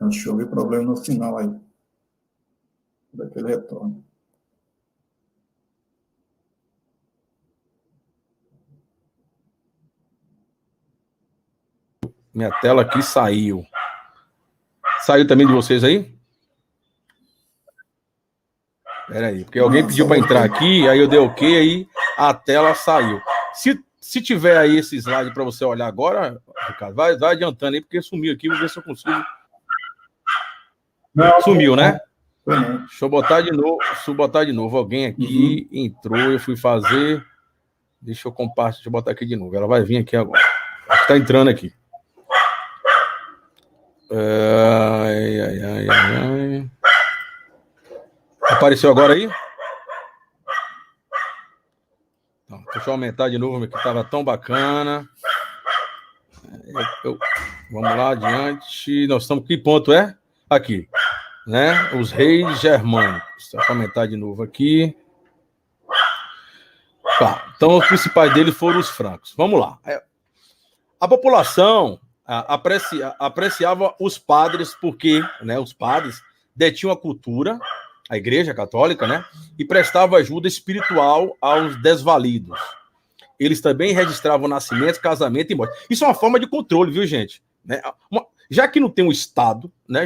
Deixa eu ver problema no final aí, daquele retorno. Minha tela aqui saiu. Saiu também de vocês aí? Espera aí, porque alguém pediu para entrar aqui, aí eu dei ok, aí a tela saiu. Se tiver aí esse slide para você olhar agora, Ricardo, vai adiantando aí, porque sumiu aqui, vou ver se eu consigo. Não, sumiu, né? Não. Deixa eu botar de novo. Alguém aqui entrou, eu fui fazer. Deixa eu compartilhar, deixa eu botar aqui de novo. Ela vai vir aqui agora. Acho que tá entrando aqui. Ai. Apareceu agora aí? Então, deixa eu aumentar de novo, que estava tão bacana. Vamos lá, adiante. Nós estamos. Que ponto é? Aqui. Né? Os reis germânicos. Deixa eu aumentar de novo aqui. Tá. Então, os principais deles foram os francos. Vamos lá. A população apreciava os padres porque, né, os padres detinham a cultura, a Igreja Católica, né, e prestavam ajuda espiritual aos desvalidos. Eles também registravam nascimento, casamento e morte. Isso é uma forma de controle, viu, gente? Né? Já que não tem um Estado, né,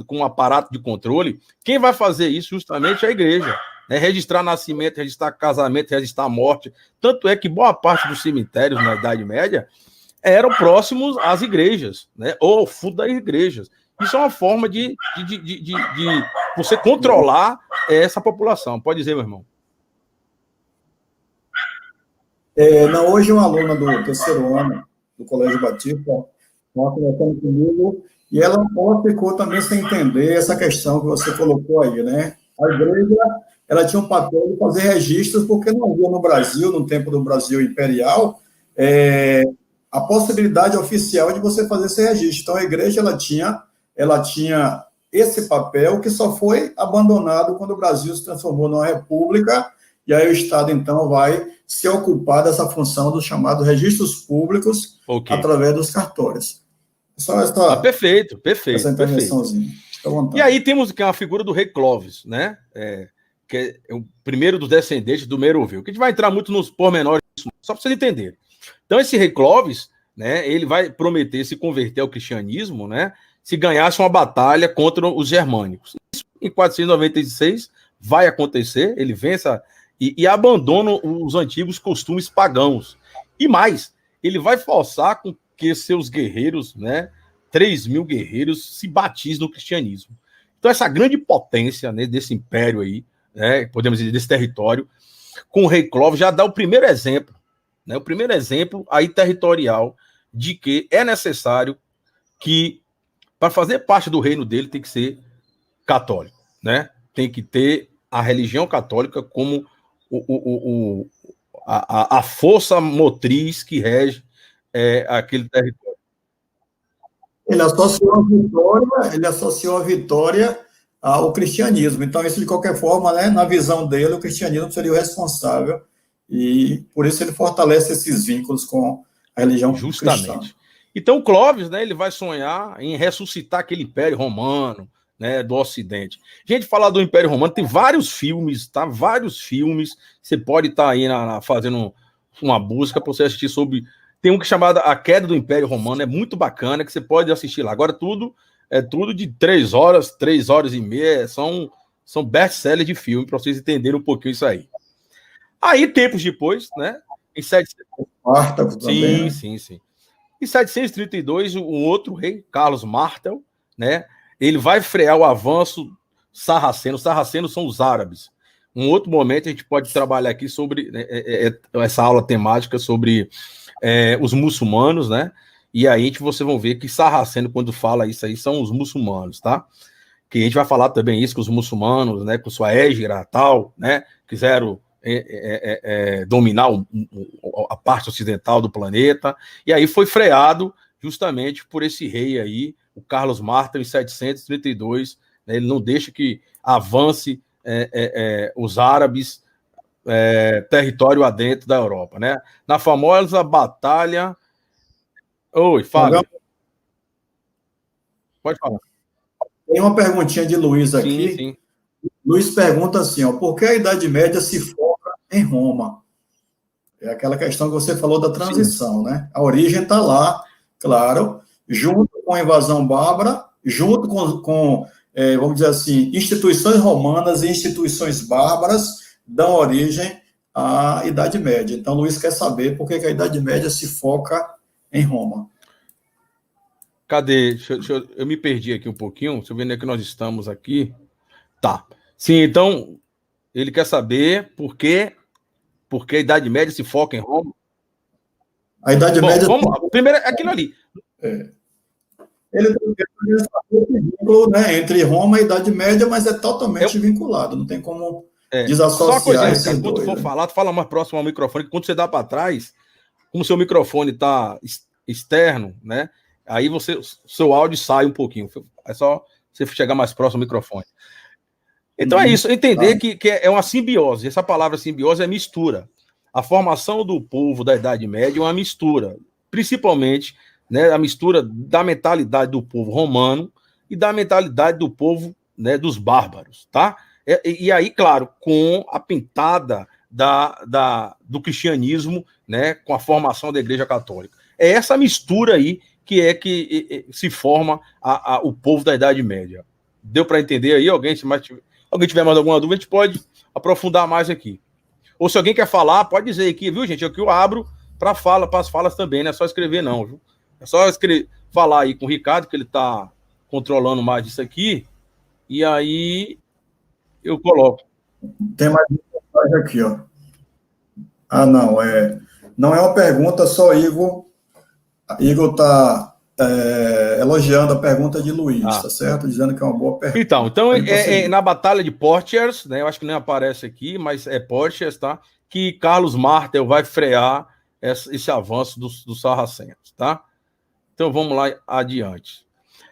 com um aparato de controle, quem vai fazer isso justamente é a Igreja. Né? Registrar nascimento, registrar casamento, registrar morte. Tanto é que boa parte dos cemitérios na Idade Média eram próximos às igrejas, né? Ou ao fundo das igrejas. Isso é uma forma de você controlar essa população. Pode dizer, meu irmão. Não, hoje uma aluna do terceiro ano do Colégio Batista estava conversando comigo e ela ficou também sem entender essa questão que você colocou aí, né? A igreja, ela tinha um papel de fazer registros, porque não havia no Brasil, no tempo do Brasil imperial, a possibilidade oficial de você fazer esse registro. Então, a igreja ela tinha esse papel que só foi abandonado quando o Brasil se transformou numa república, e aí o Estado, então, vai se ocupar dessa função dos chamados registros públicos através dos cartórios. Só essa, perfeito. Essa intervençãozinha. E aí temos que é uma figura do rei Clovis, né? Que é o primeiro dos descendentes do Meroveu, que a gente vai entrar muito nos pormenores, só para vocês entenderem. Então, esse rei Clovis, né, ele vai prometer se converter ao cristianismo, né, se ganhasse uma batalha contra os germânicos. Isso, em 496, vai acontecer, ele vence e abandona os antigos costumes pagãos. E mais, ele vai forçar com que seus guerreiros, né, 3.000 guerreiros, se batizem no cristianismo. Então, essa grande potência, né, desse império aí, né, podemos dizer, desse território, com o rei Clovis, já dá o primeiro exemplo, né, aí territorial, de que é necessário que, para fazer parte do reino dele, tem que ser católico, né? Tem que ter a religião católica como a força motriz que rege aquele território. Ele associou a vitória ao cristianismo. Então, isso, de qualquer forma, né, na visão dele, o cristianismo seria o responsável, e por isso ele fortalece esses vínculos com a religião cristã. Então, Clovis, né, ele vai sonhar em ressuscitar aquele Império Romano, né, do Ocidente. Gente, falar do Império Romano, tem vários filmes, tá? Vários filmes. Você pode estar aí fazendo uma busca para você assistir sobre. Tem um que é chamado A Queda do Império Romano, é muito bacana, que você pode assistir lá. Agora, tudo de 3 horas e meia, são best-sellers de filme, para vocês entenderem um pouquinho isso aí. Aí, tempos depois, né, em 732, sim. Em 732, o outro rei, Carlos Martel, né, ele vai frear o avanço sarraceno. Os sarracenos são os árabes. Um outro momento a gente pode trabalhar aqui sobre essa aula temática sobre os muçulmanos, né? E aí vocês vão ver que sarraceno, quando fala isso aí, são os muçulmanos, tá? Que a gente vai falar também isso, que os muçulmanos, né, com sua égira tal, né, quiseram dominar a parte ocidental do planeta, e aí foi freado justamente por esse rei aí, o Carlos Martel, em 732, né, ele não deixa que avance os árabes território adentro da Europa, né? Na famosa batalha... Oi, Fábio. Pode falar. Tem uma perguntinha de Luiz aqui. Sim. Luiz pergunta assim, por que a Idade Média se foca em Roma? É aquela questão que você falou da transição, né? A origem está lá, claro, junto com a invasão bárbara, junto com vamos dizer assim, instituições romanas e instituições bárbaras dão origem à Idade Média. Então, Luiz quer saber por que a Idade Média se foca em Roma. Cadê? Eu me perdi aqui um pouquinho. Deixa eu ver onde é que nós estamos aqui. Tá. Sim, então, ele quer saber por que a Idade Média se foca em Roma. A Idade Média... Primeiro, aquilo ali. Ele tem um vínculo, né, entre Roma e Idade Média, mas é totalmente vinculado. Não tem como desassociar. Só uma coisa, cara, quando for falar, tu fala mais próximo ao microfone, que quando você dá para trás, como o seu microfone está externo, né? Aí seu áudio sai um pouquinho. É só você chegar mais próximo ao microfone. Então é isso, entender que é uma simbiose. Essa palavra simbiose é mistura. A formação do povo da Idade Média é uma mistura, principalmente, né, a mistura da mentalidade do povo romano e da mentalidade do povo, né, dos bárbaros, tá? E aí, claro, com a pintada do cristianismo, né, com a formação da Igreja Católica. É essa mistura aí que se forma o povo da Idade Média. Deu para entender aí? Alguém tiver mais alguma dúvida, a gente pode aprofundar mais aqui. Ou se alguém quer falar, pode dizer aqui, viu, gente? Aqui eu abro para as falas também, não é só escrever não, viu? É só falar aí com o Ricardo, que ele está controlando mais disso aqui, e aí eu coloco. Tem mais uma mensagem aqui, ó. Não é uma pergunta, só Igor está elogiando a pergunta de Luiz, tá certo? Dizendo que é uma boa pergunta. Então na Batalha de Poitiers, né? Eu acho que nem aparece aqui, mas é Poitiers, tá? Que Carlos Martel vai frear esse avanço dos sarracenos, tá? Então vamos lá adiante.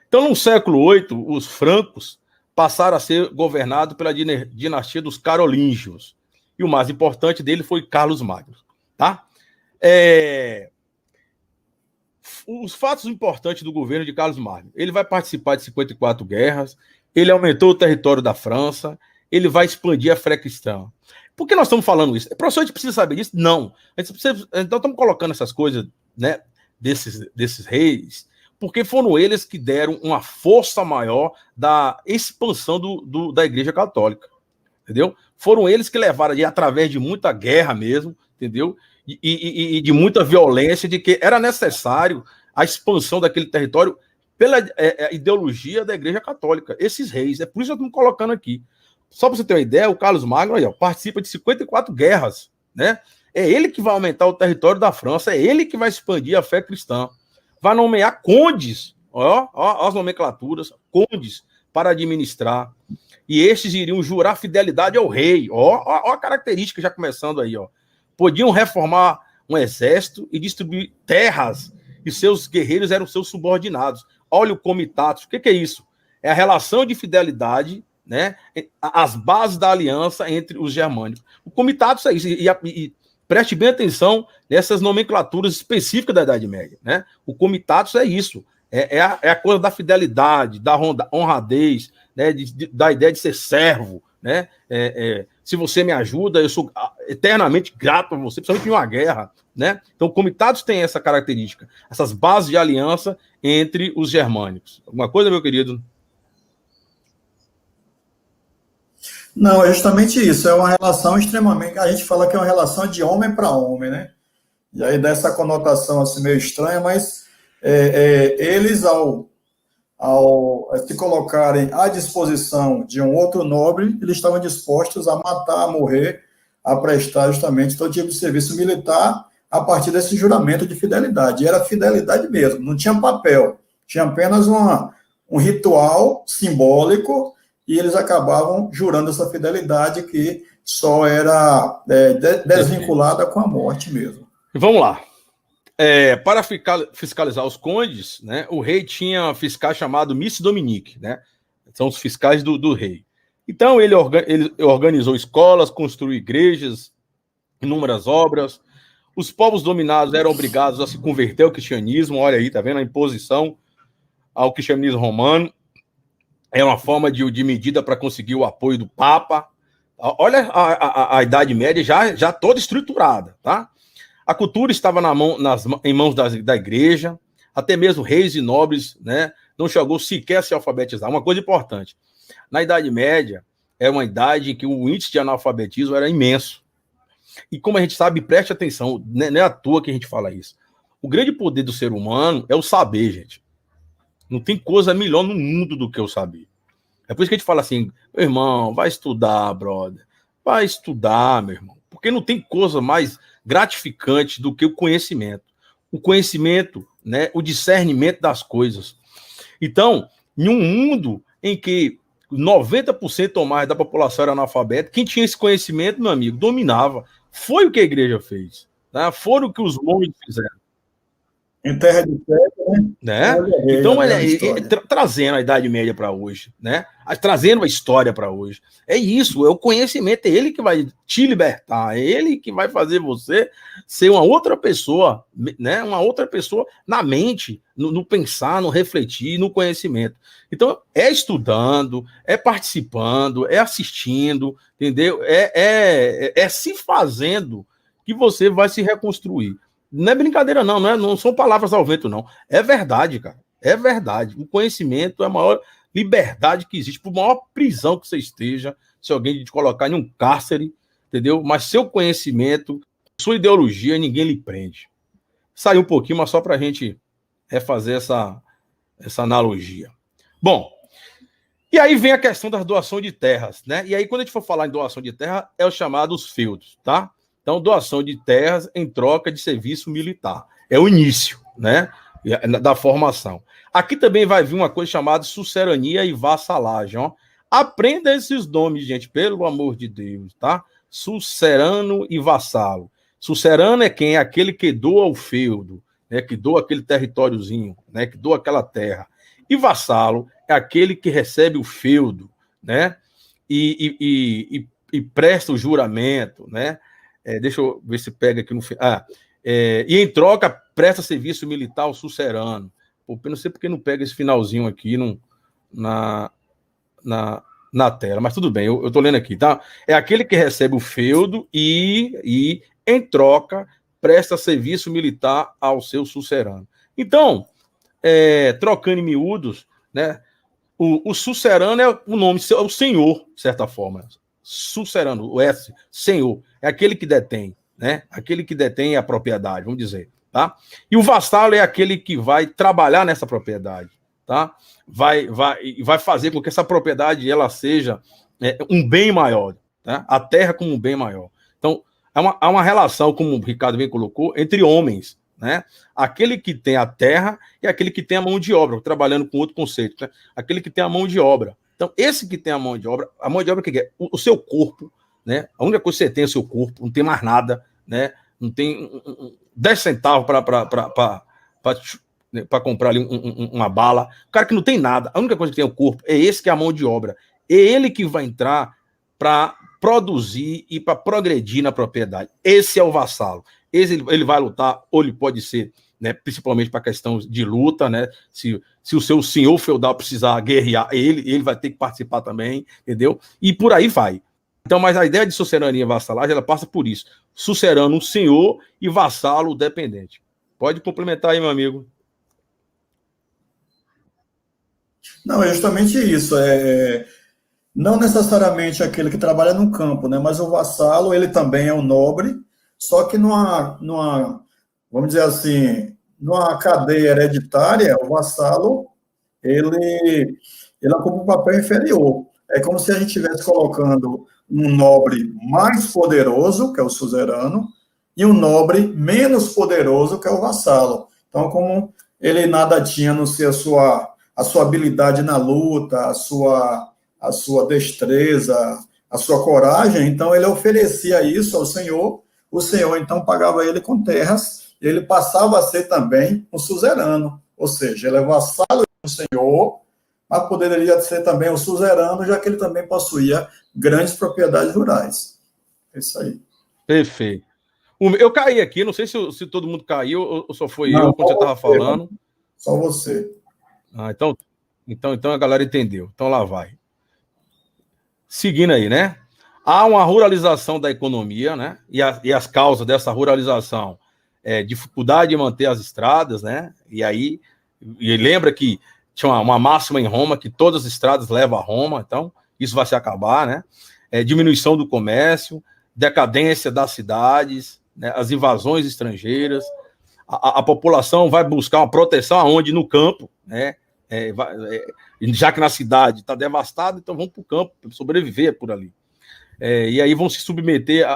Então, no século VIII, os francos passaram a ser governados pela dinastia dos carolíngios. E o mais importante dele foi Carlos Magno, tá? Os fatos importantes do governo de Carlos Magno. Ele vai participar de 54 guerras, ele aumentou o território da França, ele vai expandir a fé cristã. Por que nós estamos falando isso? Professor, a gente precisa saber disso? Não. Então, estamos colocando essas coisas, né, desses reis, porque foram eles que deram uma força maior da expansão da Igreja Católica, entendeu? Foram eles que levaram, através de muita guerra mesmo, entendeu? E de muita violência, de que era necessário a expansão daquele território pela ideologia da Igreja Católica. Esses reis, é por isso que eu estou colocando aqui. Só para você ter uma ideia, o Carlos Magno aí, ó, participa de 54 guerras, né? É ele que vai aumentar o território da França, é ele que vai expandir a fé cristã. Vai nomear condes, ó as nomenclaturas, condes, para administrar. E estes iriam jurar fidelidade ao rei. Ó a característica já começando aí, ó. Podiam reformar um exército e distribuir terras, e seus guerreiros eram seus subordinados. Olha o comitatus, o que é isso? É a relação de fidelidade, né? As bases da aliança entre os germânicos. O comitatus é isso, e preste bem atenção nessas nomenclaturas específicas da Idade Média, né? O comitatus é isso, é a coisa da fidelidade, da honradez, né? Da ideia de ser servo, né? Se você me ajuda, eu sou eternamente grato a você, principalmente em uma guerra, né? Então, o comitatus tem essa característica, essas bases de aliança entre os germânicos. Alguma coisa, meu querido? Não, é justamente isso. É uma relação extremamente... A gente fala que é uma relação de homem para homem, né? E aí dá essa conotação assim meio estranha, mas eles, ao se colocarem à disposição de um outro nobre, eles estavam dispostos a matar, a morrer, a prestar justamente todo tipo de serviço militar a partir desse juramento de fidelidade. E era fidelidade mesmo, não tinha papel. Tinha apenas um ritual simbólico, e eles acabavam jurando essa fidelidade que só era desvinculada com a morte mesmo. Vamos lá. Para fiscalizar os condes, né, o rei tinha fiscais chamados Miss Dominique, né? São os fiscais do rei. Então, ele organizou escolas, construiu igrejas, inúmeras obras. Os povos dominados eram obrigados a se converter ao cristianismo. Olha aí, tá vendo a imposição ao cristianismo romano. É uma forma de medida para conseguir o apoio do Papa. Olha a Idade Média já toda estruturada, tá? A cultura estava em mãos da igreja, até mesmo reis e nobres, né? Não chegou sequer a se alfabetizar. Uma coisa importante. Na Idade Média, é uma idade em que o índice de analfabetismo era imenso. E como a gente sabe, preste atenção, não é à toa que a gente fala isso. O grande poder do ser humano é o saber, gente. Não tem coisa melhor no mundo do que o saber. É por isso que a gente fala assim, meu irmão, vai estudar, brother. Vai estudar, meu irmão. Porque não tem coisa mais gratificante do que o conhecimento. O conhecimento, né, o discernimento das coisas. Então, em um mundo em que 90% ou mais da população era analfabeta, quem tinha esse conhecimento, meu amigo, dominava. Foi o que a igreja fez. Né? Foram o que os monges fizeram. Em terra de pedra, né? Então, trazendo a Idade Média para hoje, né? Trazendo a história para hoje. É isso, é o conhecimento, é ele que vai te libertar, é ele que vai fazer você ser uma outra pessoa, né? Uma outra pessoa na mente, no pensar, no refletir, no conhecimento. Então, é estudando, é participando, é assistindo, entendeu? É se fazendo que você vai se reconstruir. Não é brincadeira, não são palavras ao vento, não. É verdade, cara. É verdade. O conhecimento é a maior liberdade que existe, por maior prisão que você esteja, se alguém te colocar em um cárcere, entendeu? Mas seu conhecimento, sua ideologia, ninguém lhe prende. Saiu um pouquinho, mas só para a gente refazer essa analogia. Bom, e aí vem a questão das doações de terras, né? E aí, quando a gente for falar em doação de terra, é o chamado os feudos, tá? Então, doação de terras em troca de serviço militar. É o início, né, da formação. Aqui também vai vir uma coisa chamada sucerania e vassalagem. Ó. Aprenda esses nomes, gente, pelo amor de Deus, tá? Sucerano e vassalo. Sucerano é quem? É aquele que doa o feudo, né, que doa aquele territóriozinho, né, que doa aquela terra. E vassalo é aquele que recebe o feudo, né, e presta o juramento, né? Deixa eu ver se pega aqui no final. E em troca, presta serviço militar ao sucerano. Pô, eu não sei porque não pega esse finalzinho aqui na tela, mas tudo bem, eu tô lendo aqui, tá? É aquele que recebe o feudo e em troca, presta serviço militar ao seu sucerano. Então, trocando em miúdos, né? O sucerano é o nome, é o senhor, de certa forma. Sucerano, o S, senhor, é aquele que detém, né? Aquele que detém a propriedade, vamos dizer, tá? E o vassalo é aquele que vai trabalhar nessa propriedade, tá? Vai fazer com que essa propriedade ela seja um bem maior, tá? A terra como um bem maior. Então, há uma relação, como o Ricardo bem colocou, entre homens, né? Aquele que tem a terra e aquele que tem a mão de obra, trabalhando com outro conceito, né? Aquele que tem a mão de obra. Então, esse que tem a mão de obra o que é? O seu corpo, né? A única coisa que você tem é o seu corpo, não tem mais nada, né? Não tem 10 centavos para comprar ali uma bala. O cara que não tem nada, a única coisa que tem é o corpo, é esse que é a mão de obra. É ele que vai entrar para produzir e para progredir na propriedade. Esse é o vassalo. Ele vai lutar, ou ele pode ser, né, principalmente para a questão de luta, né? Se o seu senhor feudal precisar guerrear, ele vai ter que participar também, entendeu? E por aí vai. Então, mas a ideia de sucerania e vassalagem, ela passa por isso. Sucerano, o senhor, e vassalo, o dependente. Pode complementar aí, meu amigo. Não, é justamente isso. Não necessariamente aquele que trabalha no campo, né? Mas o vassalo, ele também é um nobre, só que vamos dizer assim, numa cadeia hereditária, o vassalo, ele ocupa um papel inferior. É como se a gente estivesse colocando um nobre mais poderoso, que é o suzerano, e um nobre menos poderoso, que é o vassalo. Então, como ele nada tinha a não ser a sua habilidade na luta, a sua destreza, a sua coragem, então ele oferecia isso ao senhor, o senhor então pagava ele com terras, ele passava a ser também um suzerano, ou seja, ele é vassalo do senhor, mas poderia ser também um suzerano, já que ele também possuía grandes propriedades rurais. É isso aí. Perfeito. Eu caí aqui, não sei se todo mundo caiu ou só foi eu quando você estava falando. Só você. Então a galera entendeu. Então lá vai. Seguindo aí, né? Há uma ruralização da economia, né? E as causas dessa ruralização dificuldade de manter as estradas, né? E lembra que tinha uma máxima em Roma que todas as estradas levam a Roma, então isso vai se acabar, né? Diminuição do comércio, decadência das cidades, né? As invasões estrangeiras, a população vai buscar uma proteção aonde? No campo, né? Já que na cidade está devastada, então vão para o campo sobreviver por ali. E aí vão se submeter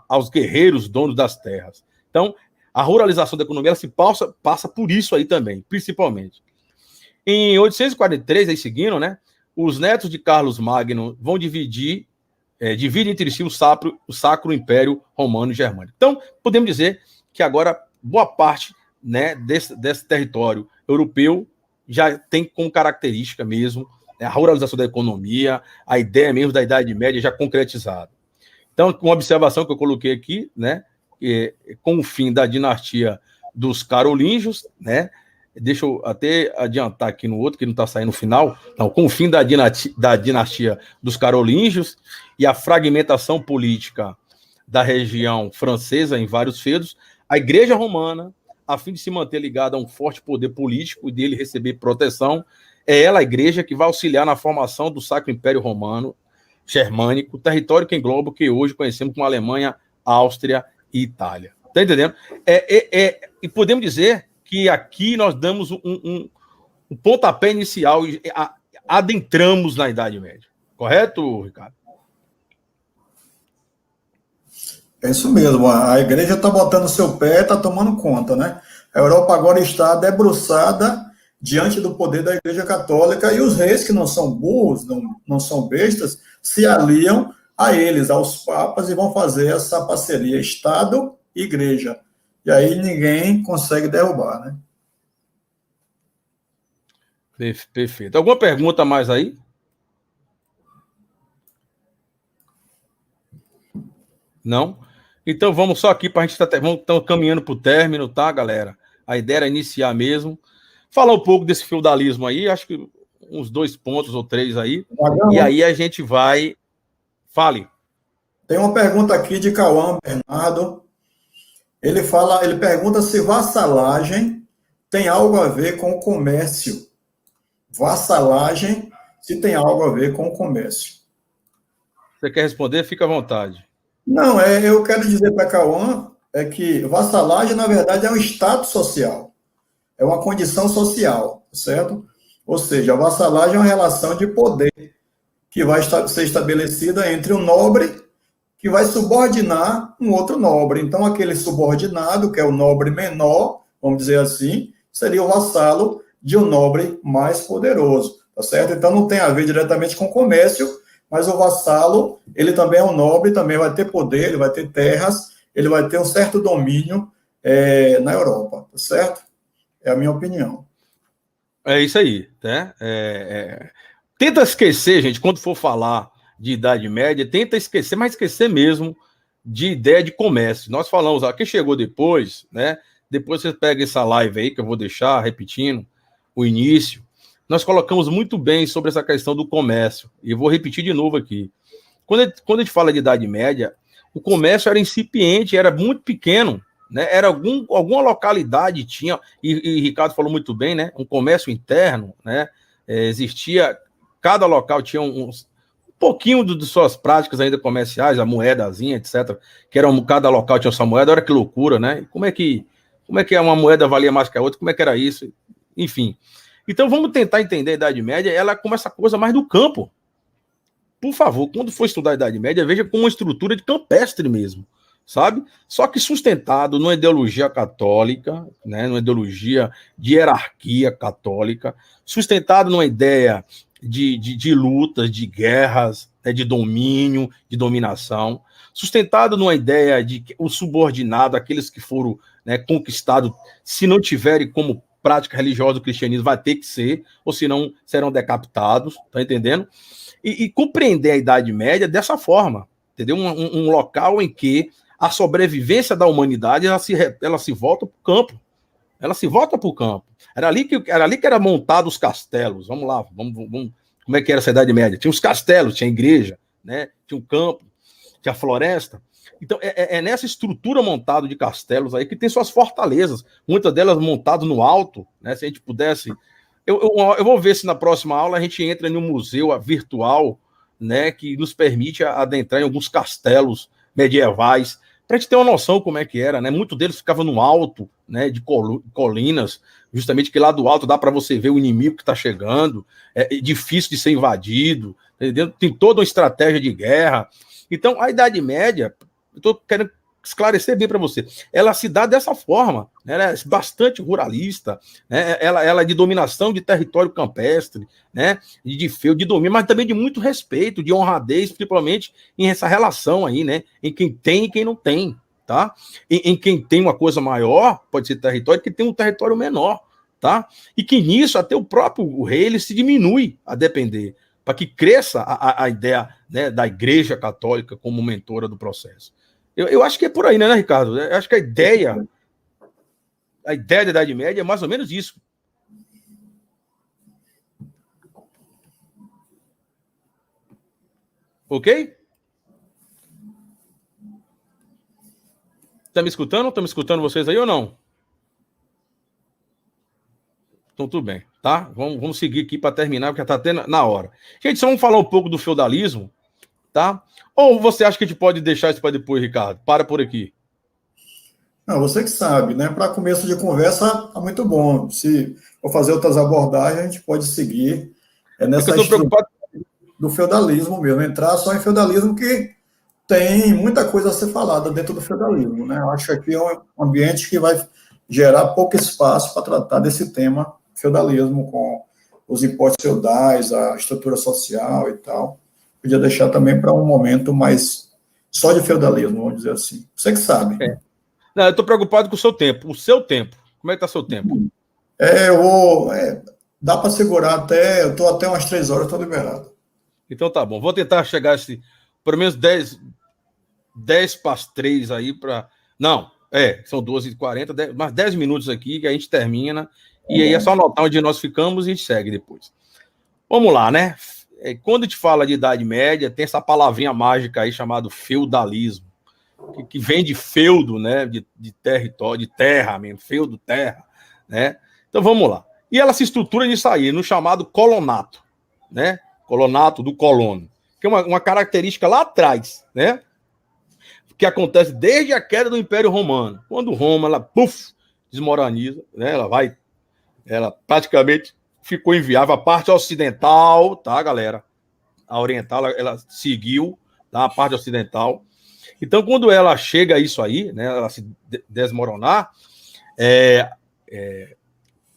aos guerreiros donos das terras. Então, a ruralização da economia ela se passa por isso aí também, principalmente. Em 843, aí seguindo, né, os netos de Carlos Magno vão dividem entre si o Sacro Império Romano e Germânico. Então, podemos dizer que agora boa parte, né, desse território europeu já tem como característica mesmo, né, a ruralização da economia, a ideia mesmo da Idade Média já concretizada. Então, uma observação que eu coloquei aqui, né, com o fim da dinastia dos Carolíngios, né, deixa eu até adiantar aqui no outro, que não está saindo no final, não, com o fim da dinastia dos Carolíngios e a fragmentação política da região francesa em vários feudos, a Igreja Romana, a fim de se manter ligada a um forte poder político e dele receber proteção, é ela a igreja que vai auxiliar na formação do Sacro Império Romano Germânico, território que engloba o que hoje conhecemos como Alemanha, Áustria e Itália. Está entendendo? E podemos dizer que aqui nós damos um pontapé inicial e adentramos na Idade Média. Correto, Ricardo? É isso mesmo. A igreja está botando seu pé, está tomando conta, né? A Europa agora está debruçada diante do poder da Igreja Católica e os reis, que não são burros, não são bestas, se aliam a eles, aos papas, e vão fazer essa parceria Estado e Igreja. E aí ninguém consegue derrubar, né? Perfeito. Alguma pergunta mais aí? Não? Então vamos só aqui para a gente estamos caminhando para o término, tá, galera? A ideia era iniciar mesmo. Falar um pouco desse feudalismo aí, acho que uns 2 pontos ou 3 aí. E aí a gente vai... Fale. Tem uma pergunta aqui de Cauã Bernardo. Ele pergunta se vassalagem tem algo a ver com o comércio. Vassalagem, se tem algo a ver com o comércio. Você quer responder? Fica à vontade. Não, eu quero dizer para Cauã que vassalagem, na verdade, é um status social. É uma condição social, certo? Ou seja, a vassalagem é uma relação de poder que vai ser estabelecida entre um nobre que vai subordinar um outro nobre. Então, aquele subordinado, que é o nobre menor, vamos dizer assim, seria o vassalo de um nobre mais poderoso, tá certo? Então, não tem a ver diretamente com o comércio, mas o vassalo, ele também é um nobre, também vai ter poder, ele vai ter terras, ele vai ter um certo domínio na Europa, tá certo? É a minha opinião. É isso aí, né? Tenta esquecer, gente, quando for falar de Idade Média, tenta esquecer, mas esquecer mesmo de ideia de comércio. Nós falamos, quem chegou depois, né? Depois você pega essa live aí, que eu vou deixar repetindo o início. Nós colocamos muito bem sobre essa questão do comércio. E eu vou repetir de novo aqui. Quando a gente fala de Idade Média, o comércio era incipiente, era muito pequeno, né? Era alguma localidade tinha, e Ricardo falou muito bem, né? Um comércio interno, né? Existia, cada local tinha um pouquinho de suas práticas ainda comerciais, a moedazinha, etc. Que cada local tinha sua moeda, olha que loucura, né? Como é que uma moeda valia mais que a outra? Como é que era isso? Enfim. Então vamos tentar entender a Idade Média, ela como essa coisa mais do campo. Por favor, quando for estudar a Idade Média, veja com uma estrutura de campestre mesmo, sabe? Só que sustentado numa ideologia católica, né? Numa ideologia de hierarquia católica, sustentado numa ideia de lutas, de guerras, né? De domínio, de dominação, sustentado numa ideia de que o subordinado, aqueles que foram, né, conquistados, se não tiverem como prática religiosa o cristianismo, vai ter que ser, ou senão serão decapitados, tá entendendo? E compreender a Idade Média dessa forma, entendeu? Um local em que a sobrevivência da humanidade ela se volta para o campo. Ela se volta para o campo. Era ali que era montado os castelos. Vamos lá, vamos, como é que era essa Idade Média? Tinha os castelos, tinha a igreja, né? Tinha o campo, tinha a floresta. Então, é nessa estrutura montada de castelos aí que tem suas fortalezas, muitas delas montadas no alto, né? Se a gente pudesse eu vou ver se na próxima aula a gente entra em um museu virtual, né, que nos permite adentrar em alguns castelos medievais, para a gente ter uma noção como é que era, né? Muitos deles ficavam no alto, né, de colinas, justamente que lá do alto dá para você ver o inimigo que está chegando, é difícil de ser invadido, entendeu? Tem toda uma estratégia de guerra. Então, a Idade Média, eu estou querendo esclarecer bem para você, ela se dá dessa forma, né? Ela é bastante ruralista, né? Ela é de dominação de território campestre, né? De feudo, de domínio, mas também de muito respeito, de honradez, principalmente em essa relação aí, né? Em quem tem e quem não tem, tá? Em quem tem uma coisa maior, pode ser território, que tem um território menor, tá? E que nisso até o próprio rei ele se diminui a depender, para que cresça a ideia, né, da Igreja Católica como mentora do processo. Eu acho que é por aí, né, Ricardo? Eu acho que a ideia da Idade Média é mais ou menos isso. Ok? Tá me escutando? Estão me escutando vocês aí ou não? Então, tudo bem, tá? Vamos seguir aqui para terminar, porque já está até na hora. Gente, só vamos falar um pouco do feudalismo, tá? Ou você acha que a gente pode deixar isso para depois, Ricardo? Para por aqui. Não, você que sabe, né? Para começo de conversa, é muito bom. Se for fazer outras abordagens, a gente pode seguir nessa eu tô preocupado do feudalismo mesmo, entrar só em feudalismo, que tem muita coisa a ser falada dentro do feudalismo, né? Eu acho que aqui é um ambiente que vai gerar pouco espaço para tratar desse tema feudalismo, com os impostos feudais, a estrutura social e tal. Podia deixar também para um momento mais só de feudalismo, vamos dizer assim. Você que sabe. Não, eu estou preocupado com o seu tempo. O seu tempo. Como é que está o seu tempo? Dá para segurar até. Eu estou até umas 3 horas, estou liberado. Então tá bom. Vou tentar chegar pelo menos 10 para as 3 aí para. Não, são 12h40, mais 10 minutos aqui que a gente termina. E aí é só anotar onde nós ficamos e a gente segue depois. Vamos lá, né? Quando a gente fala de Idade Média, tem essa palavrinha mágica aí chamada feudalismo, que vem de feudo, né? De território, de terra mesmo, feudo, terra, né? Então vamos lá. E ela se estrutura nisso aí, no chamado colonato, né? Colonato do colono, que é uma característica lá atrás, né? Que acontece desde a queda do Império Romano. Quando Roma, ela, desmoraliza, né? Ela praticamente ficou inviável. A parte ocidental, tá, galera? A oriental, ela seguiu, tá? A parte ocidental. Então, quando ela chega a isso aí, né? Ela se desmoronar,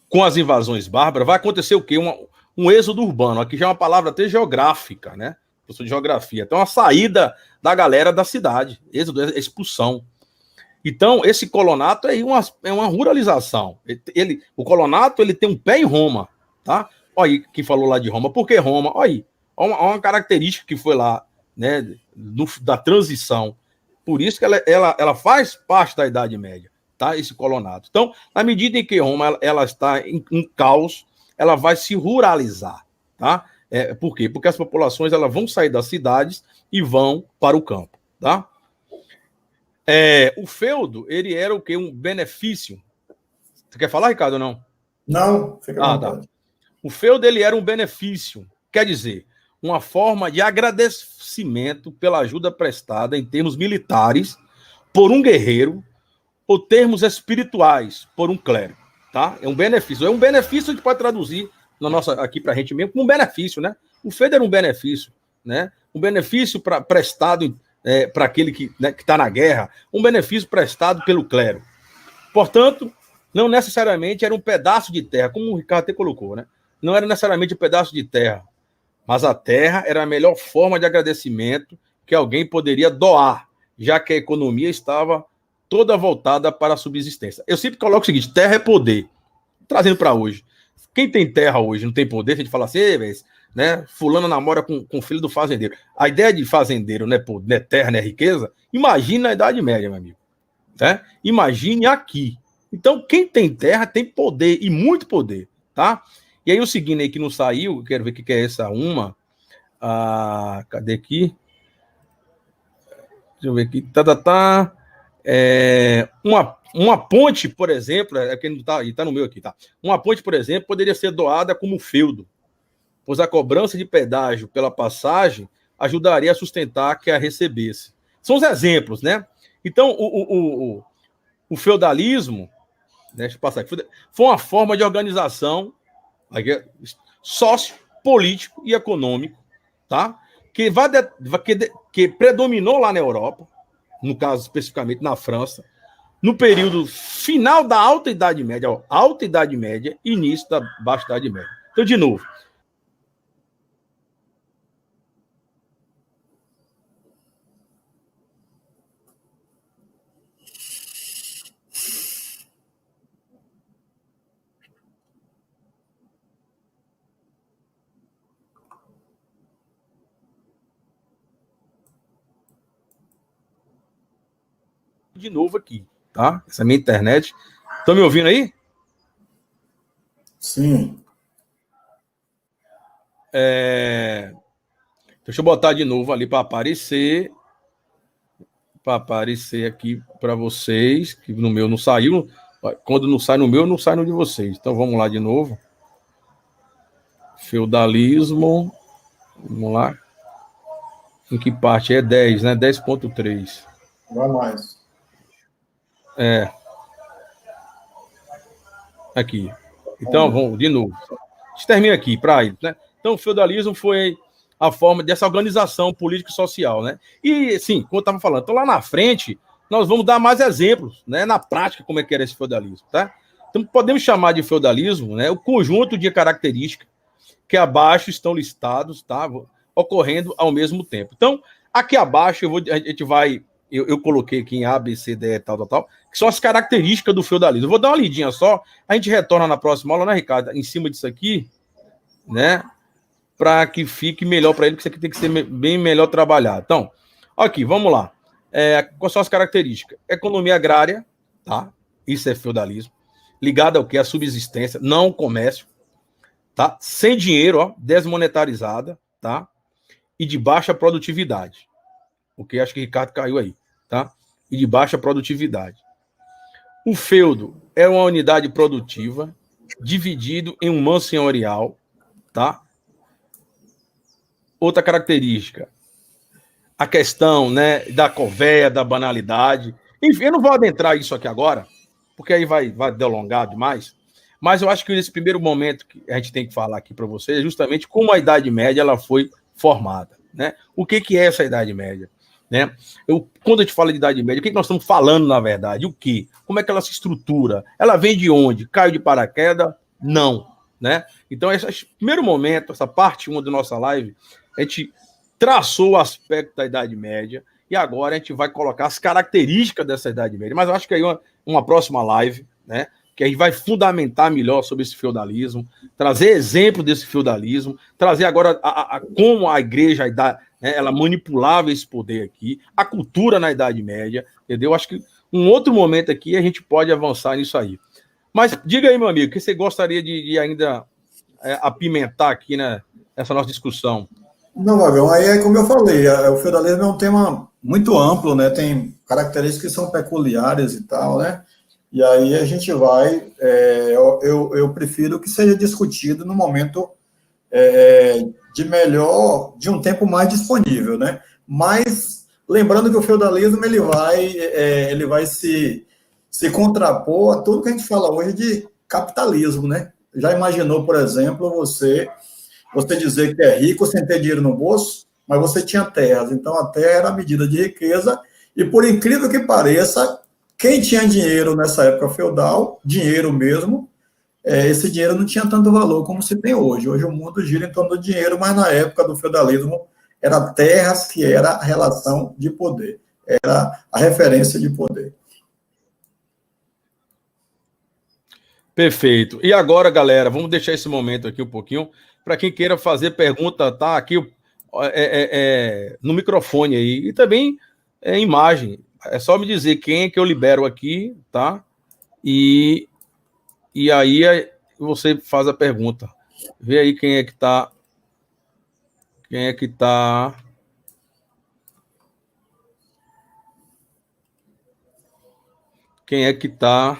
com as invasões bárbaras, vai acontecer o quê? Um êxodo urbano. Aqui já é uma palavra até geográfica, né? Professor de geografia. Então, a saída da galera da cidade. Êxodo é expulsão. Então, esse colonato é uma ruralização. O colonato ele tem um pé em Roma, tá? Olha aí quem falou lá de Roma. Por que Roma? Olha aí. Olha uma característica que foi lá, né, da transição. Por isso que ela faz parte da Idade Média, tá? Esse colonato. Então, na medida em que Roma ela está em caos, ela vai se ruralizar, tá? Por quê? Porque as populações elas vão sair das cidades e vão para o campo, tá? O feudo, ele era o quê? Um benefício. Você quer falar, Ricardo, ou não? Não, fica à vontade. Tá. O feudo, ele era um benefício. Quer dizer, uma forma de agradecimento pela ajuda prestada em termos militares por um guerreiro ou termos espirituais por um clérigo, tá? É um benefício. A gente pode traduzir aqui para a gente mesmo como um benefício, né? O feudo era um benefício, né? Um benefício prestado para aquele que está na guerra, um benefício prestado pelo clero. Portanto, não necessariamente era um pedaço de terra, como o Ricardo até colocou, né? Não era necessariamente um pedaço de terra, mas a terra era a melhor forma de agradecimento que alguém poderia doar, já que a economia estava toda voltada para a subsistência. Eu sempre coloco o seguinte: terra é poder. Trazendo para hoje. Quem tem terra hoje não tem poder, se a gente fala assim, né? Fulano namora com o filho do fazendeiro. A ideia de fazendeiro não é terra, não é riqueza. Imagina a Idade Média, meu amigo. Tá? Imagine aqui. Então, quem tem terra tem poder, e muito poder, tá? E aí, o seguinte aí que não saiu, quero ver o que é essa uma. Cadê aqui? Deixa eu ver aqui. Uma ponte, por exemplo, é que não tá no meu aqui, tá? Uma ponte, por exemplo, poderia ser doada como feudo, pois a cobrança de pedágio pela passagem ajudaria a sustentar que a recebesse. São os exemplos, né? Então, o feudalismo, né, deixa eu passar aqui, foi uma forma de organização sociopolítico e econômico, tá? Que predominou lá na Europa, no caso especificamente na França, no período final da Alta Idade Média, ó, Alta Idade Média, início da Baixa Idade Média. Então, de novo, aqui, tá? Essa é a minha internet. Estão me ouvindo aí? Sim. Deixa eu botar de novo ali para aparecer. Para aparecer aqui para vocês, que no meu não saiu. Quando não sai no meu, não sai no de vocês. Então vamos lá de novo. Feudalismo. Vamos lá. Em que parte? É 10, né? 10.3. Vai mais. Aqui. Então, vamos de novo. A gente termina aqui, para ir, né? Então, o feudalismo foi a forma dessa organização política e social, né? E, sim, como eu estava falando, então lá na frente, nós vamos dar mais exemplos, né? Na prática, como é que era esse feudalismo, tá? Então, podemos chamar de feudalismo, né? O conjunto de características que abaixo estão listados, tá? Ocorrendo ao mesmo tempo. Então, aqui abaixo, a gente vai... Eu coloquei aqui em A, B, C, D, tal, que são as características do feudalismo. Eu vou dar uma lidinha só, a gente retorna na próxima aula, né, Ricardo? Em cima disso aqui, né? Para que fique melhor para ele, porque isso aqui tem que ser bem melhor trabalhado. Então, aqui, vamos lá. Quais são as características? Economia agrária, tá? Isso é feudalismo. Ligada ao quê? A subsistência, não o comércio, tá? Sem dinheiro, ó, desmonetarizada, tá? E de baixa produtividade. Porque acho que o Ricardo caiu aí, tá? E de baixa produtividade. O feudo é uma unidade produtiva dividido em um mão senhorial, tá? Outra característica, a questão, né, da covéia, da banalidade. Enfim, eu não vou adentrar isso aqui agora, porque aí vai delongar demais. Mas eu acho que nesse primeiro momento que a gente tem que falar aqui para vocês é justamente como a Idade Média ela foi formada, né? O que é essa Idade Média? Né? Quando a gente fala de Idade Média, o que nós estamos falando, na verdade? O quê? Como é que ela se estrutura? Ela vem de onde? Caiu de paraquedas? Não. Né? Então, esse primeiro momento, essa parte 1 da nossa live, a gente traçou o aspecto da Idade Média e agora a gente vai colocar as características dessa Idade Média. Mas eu acho que aí uma próxima live, né? Que a gente vai fundamentar melhor sobre esse feudalismo, trazer exemplo desse feudalismo, trazer agora como a igreja, ela manipulava esse poder aqui, a cultura na Idade Média, entendeu? Acho que um outro momento aqui a gente pode avançar nisso aí. Mas diga aí, meu amigo, o que você gostaria de ainda apimentar aqui nessa nossa discussão? Não, Vagão, aí é como eu falei, o feudalismo é um tema muito amplo, né? Tem características que são peculiares e tal, né? E aí a gente vai, eu prefiro que seja discutido no momento de um tempo mais disponível, né? Mas lembrando que o feudalismo ele vai se contrapor a tudo que a gente fala hoje de capitalismo, né? Já imaginou, por exemplo, você dizer que é rico sem ter dinheiro no bolso, mas você tinha terras. Então, a terra era a medida de riqueza. E, por incrível que pareça, quem tinha dinheiro nessa época feudal, dinheiro mesmo, esse dinheiro não tinha tanto valor como se tem hoje. Hoje o mundo gira em torno do dinheiro, mas na época do feudalismo, era terras que era a relação de poder. Era a referência de poder. Perfeito. E agora, galera, vamos deixar esse momento aqui um pouquinho para quem queira fazer pergunta, tá aqui no microfone aí e também imagem. É só me dizer quem é que eu libero aqui, tá? E aí você faz a pergunta. Vê aí quem é que tá. Quem é que tá. Quem é que tá?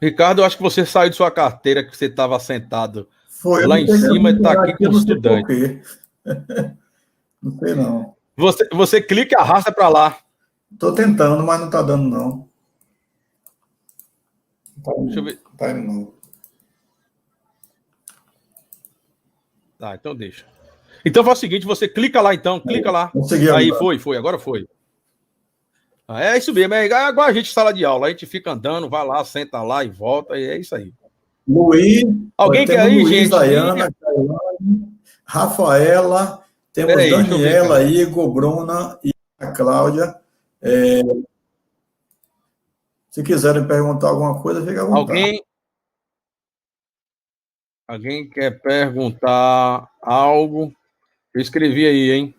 Ricardo, eu acho que você saiu de sua carteira, que você estava sentado Foi, eu lá não em sei, eu cima e vim está pegar aqui aqui, eu como não sei por estudante. quê. Não sei, não. Você clica e arrasta para lá. Estou tentando, mas não está dando, não. Deixa eu ver. Não tá indo, não. Tá, então deixa. Então faz o seguinte, você clica lá então, clica lá. Consegui Aí, agora. agora foi. É isso mesmo, é igual a gente sala de aula, a gente fica andando, vai lá, senta lá e volta, e é isso aí. Luiz, Alguém quer temos aí, Luiz, gente? Ayana, Cailane, Rafaela, temos Peraí, deixa eu ver, Daniela, cara. Igor, Bruna e a Cláudia. É, se quiserem perguntar alguma coisa, fica à vontade. Alguém quer perguntar algo? Eu escrevi aí, hein?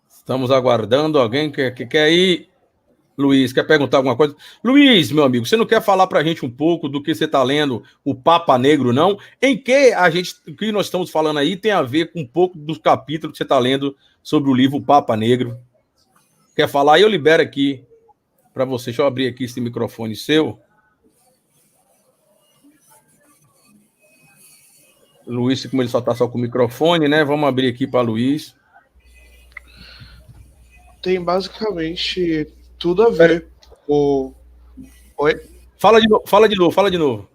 Estamos aguardando alguém que quer ir. Luiz, quer perguntar alguma coisa? Luiz, meu amigo, você não quer falar para a gente um pouco do que você está lendo, o Papa Negro, não? Em que o que nós estamos falando aí tem a ver com um pouco dos capítulos que você está lendo sobre o livro Papa Negro? Quer falar? Eu libero aqui para você. Deixa eu abrir aqui esse microfone seu. Luiz, como ele só com o microfone, né? Vamos abrir aqui para Luiz. Tem basicamente tudo a ver com. Oi? Fala de novo.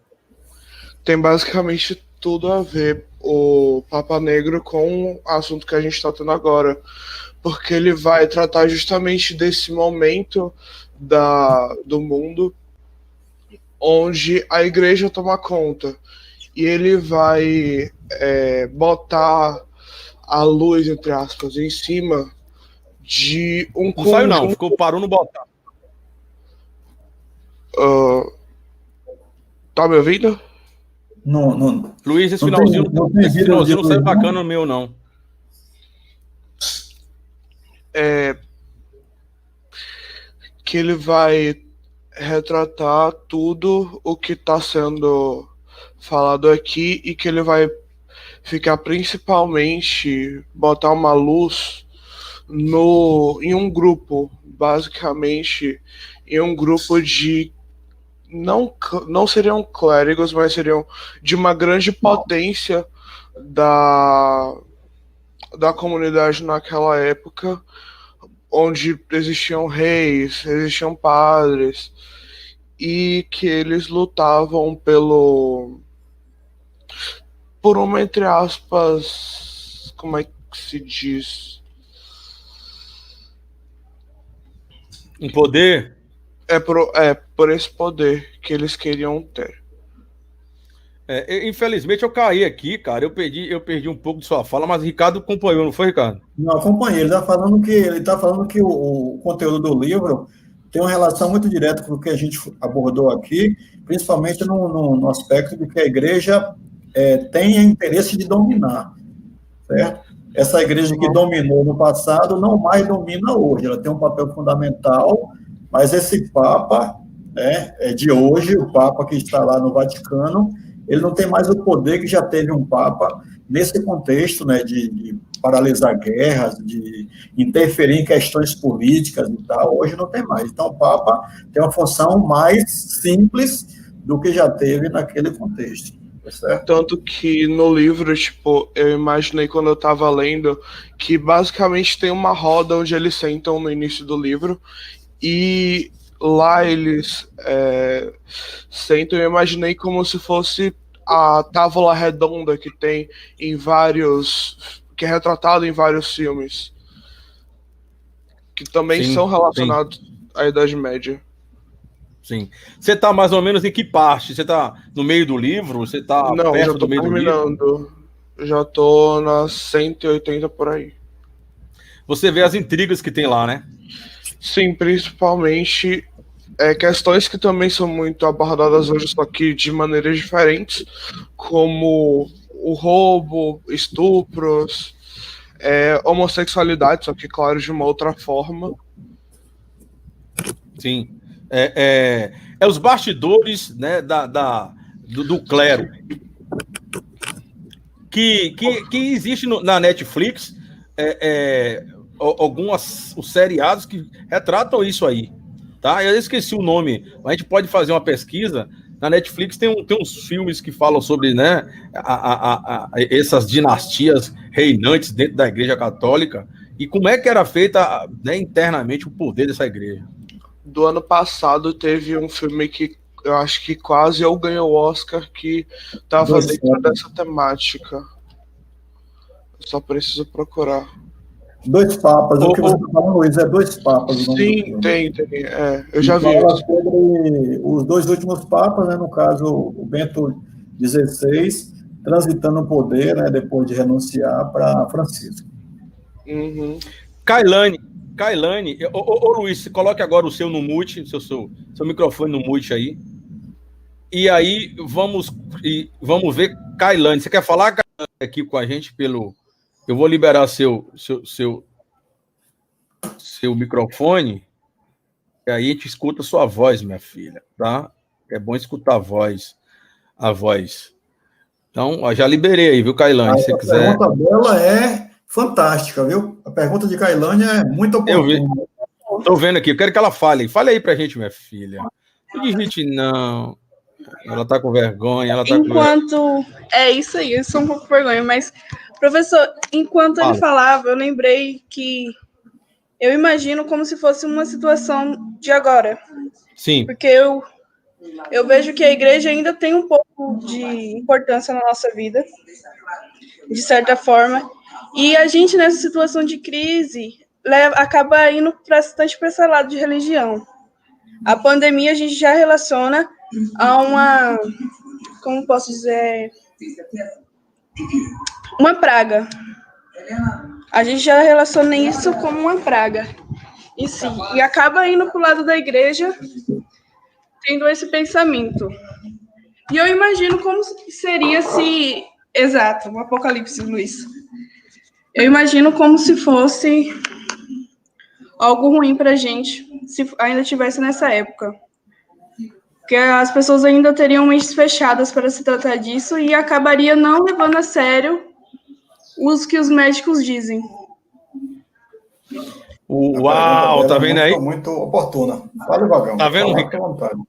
Tem basicamente tudo a ver o Papa Negro com o assunto que a gente está tendo agora. Porque ele vai tratar justamente desse momento do mundo onde a igreja toma conta. E ele vai botar a luz, entre aspas, em cima de um Não saiu, não. conjunto. Parou no botar. Tá me ouvindo? Não, Luiz, esse não tem, finalzinho, não tem esse vídeo finalzinho de não saiu Luiz, bacana não? no meu, não. Que ele vai retratar tudo o que está sendo falado aqui e que ele vai ficar principalmente botar uma luz em um grupo, basicamente em um grupo de não seriam clérigos, mas seriam de uma grande potência da comunidade naquela época, onde existiam reis, existiam padres, e que eles lutavam por uma, entre aspas, como é que se diz? Um poder? Por esse poder que eles queriam ter. Infelizmente eu caí aqui, cara. Eu perdi um pouco de sua fala, mas o Ricardo acompanhou, não foi, Ricardo? Não, acompanhei. Ele está falando que o conteúdo do livro tem uma relação muito direta com o que a gente abordou aqui, principalmente no aspecto de que a igreja tem interesse de dominar, certo? Essa igreja que dominou no passado não mais domina hoje. Ela tem um papel fundamental, mas esse Papa, né, de hoje, o Papa que está lá no Vaticano, ele não tem mais o poder que já teve um Papa nesse contexto, né, de paralisar guerras, de interferir em questões políticas e tal. Hoje não tem mais. Então, o Papa tem uma função mais simples do que já teve naquele contexto. Certo? Tanto que no livro, tipo, eu imaginei quando eu tava lendo que basicamente tem uma roda onde eles sentam no início do livro e lá eles sentam. Eu imaginei como se fosse a tábua redonda que tem que é retratado em vários filmes, que também Sim, são relacionados sim. à Idade Média. Sim. Você está mais ou menos em que parte? Você está no meio do livro? Você está Não, já perto tô do meio do livro? terminando. Já tô nas 180 por aí. Você vê as intrigas que tem lá, né? Sim, principalmente questões que também são muito abordadas hoje, só que de maneiras diferentes, como o roubo, estupros, homossexualidade, só que, claro, de uma outra forma. Sim. É os bastidores, né, do clero. que existe na Netflix alguns os seriados que retratam isso aí, tá? Eu esqueci o nome, mas a gente pode fazer uma pesquisa. Na Netflix tem uns filmes que falam sobre, né, essas dinastias reinantes dentro da Igreja Católica e como é que era feita, né, internamente o poder dessa igreja. Do ano passado teve um filme que eu acho que quase eu ganhei o Oscar, que estava dentro dessa temática. Eu só preciso procurar. Dois Papas, o que você está falando, Luiz, é Dois Papas. Sim, tem. Eu já vi fala isso. sobre os dois últimos papas, né, no caso, o Bento XVI, transitando o poder, né, depois de renunciar para Francisco. Uhum. Kailane, ô Luiz, coloque agora o seu no mute, seu microfone no mute aí. E aí vamos ver, Kailane. Você quer falar, Kailane, aqui com a gente pelo... Eu vou liberar seu microfone, e aí a gente escuta a sua voz, minha filha, tá? É bom escutar a voz. Então, ó, já liberei aí, viu, Kailane, se você quiser. A pergunta dela é fantástica, viu? A pergunta de Kailane é muito oportuna. Estou vendo aqui, eu quero que ela fale. Fale aí pra gente, minha filha. Não digite não. Ela tá com vergonha, É isso aí, eu sou um pouco com vergonha, mas, professor, enquanto ele falava, eu lembrei que eu imagino como se fosse uma situação de agora. Sim. Porque eu vejo que a igreja ainda tem um pouco de importância na nossa vida, de certa forma, e a gente, nessa situação de crise, acaba indo bastante para esse lado de religião. A pandemia a gente já relaciona a uma, como posso dizer, uma praga. A gente já relaciona isso como uma praga. E sim, e acaba indo para o lado da igreja, tendo esse pensamento. E eu imagino como seria se... Exato, um apocalipse, Luiz. Eu imagino como se fosse algo ruim para a gente, se ainda tivesse nessa época. Porque as pessoas ainda teriam mentes fechadas para se tratar disso e acabaria não levando a sério os que os médicos dizem. Uau, tá vendo aí? Muito oportuna. Fala, Vagão. Tá vendo, Ricardo?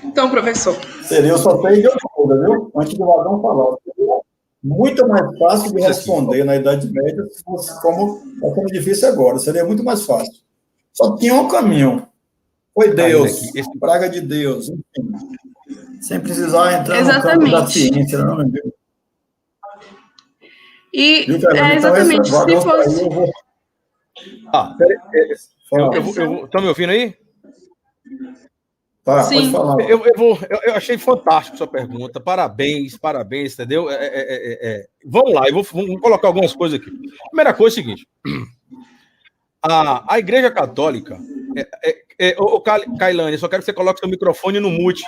Então, professor. Eu só sei de outra, viu? Antes do Vagão falar. Muito mais fácil de responder na Idade Média, se fosse como difícil agora. Seria muito mais fácil. Só tinha um caminho. Foi Deus, praga de Deus. Enfim. Sem precisar entrar no campo da ciência, não, meu Deus. E exatamente, se fosse... Estão me ouvindo aí? Tá, pode falar. Eu achei fantástico a sua pergunta. Parabéns, entendeu? Vamos lá, vamos colocar algumas coisas aqui. Primeira coisa é o seguinte: a Igreja Católica. Kailane, só quero que você coloque seu microfone no mute.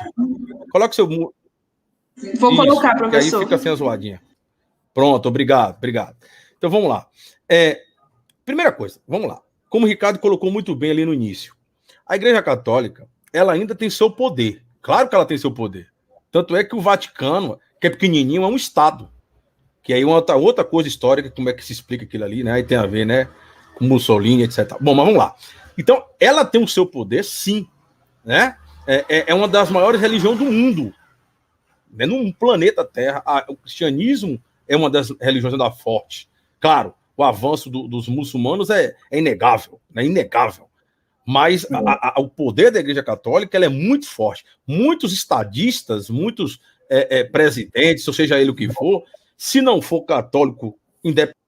Coloque seu mute. Vou colocar, professor. Que aí fica sem a zoadinha. Pronto, obrigado. Então vamos lá. Primeira coisa, vamos lá. Como o Ricardo colocou muito bem ali no início, a Igreja Católica, ela ainda tem seu poder. Claro que ela tem seu poder. Tanto é que o Vaticano, que é pequenininho, é um Estado. Que aí outra coisa histórica, como é que se explica aquilo ali, né? Aí tem a ver, né, com Mussolini, etc. Bom, mas vamos lá. Então, ela tem o seu poder, sim. Né? É uma das maiores religiões do mundo. No planeta Terra, o cristianismo é uma das religiões ainda forte. Claro, o avanço dos muçulmanos é inegável, né? Inegável. Mas o poder da Igreja Católica ela é muito forte. Muitos estadistas, muitos presidentes, ou seja ele o que for, se não for católico independente.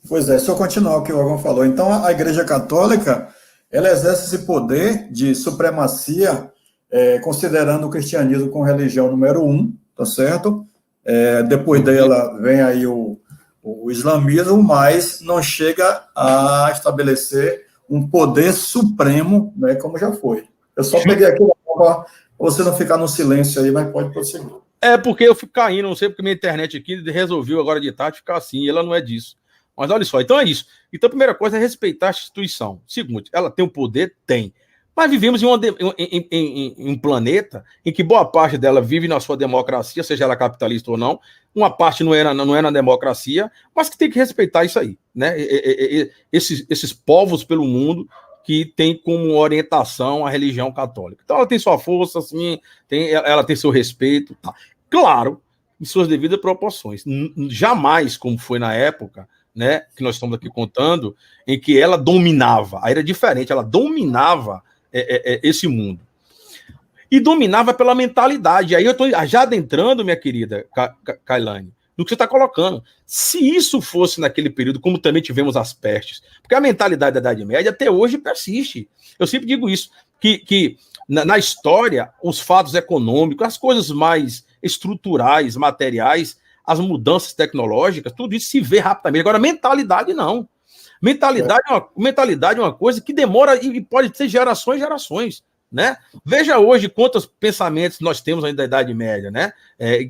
Pois é, se eu continuar o que o Vagão falou, então a Igreja Católica ela exerce esse poder de supremacia, considerando o cristianismo como religião número 1, tá certo? Depois dela vem aí o islamismo, mas não chega a estabelecer um poder supremo, né, como já foi. Eu só peguei aqui para você não ficar no silêncio aí, mas pode prosseguir. Porque eu fico caindo, não sei porque minha internet aqui resolveu agora de tarde ficar assim, e ela não é disso. Mas olha só, então é isso. Então a primeira coisa é respeitar a instituição. Segundo, ela tem o poder? Tem. Mas vivemos em um planeta em que boa parte dela vive na sua democracia, seja ela capitalista ou não. Uma parte não é na democracia, mas que tem que respeitar isso aí, né? Esses povos pelo mundo que tem como orientação a religião católica. Então ela tem sua força, assim, ela tem seu respeito, tá? Claro, em suas devidas proporções. Jamais, como foi na época, né, que nós estamos aqui contando, em que ela dominava. Aí era diferente, ela dominava esse mundo. E dominava pela mentalidade. Aí eu estou já adentrando, minha querida Kailane, no que você está colocando. Se isso fosse naquele período, como também tivemos as pestes, porque a mentalidade da Idade Média até hoje persiste. Eu sempre digo isso, que na história, os fatos econômicos, as coisas mais estruturais, materiais, as mudanças tecnológicas, tudo isso se vê rapidamente. Agora, mentalidade não. Mentalidade é uma coisa que demora e pode ser gerações e gerações, né? Veja hoje quantos pensamentos nós temos ainda da Idade Média, né?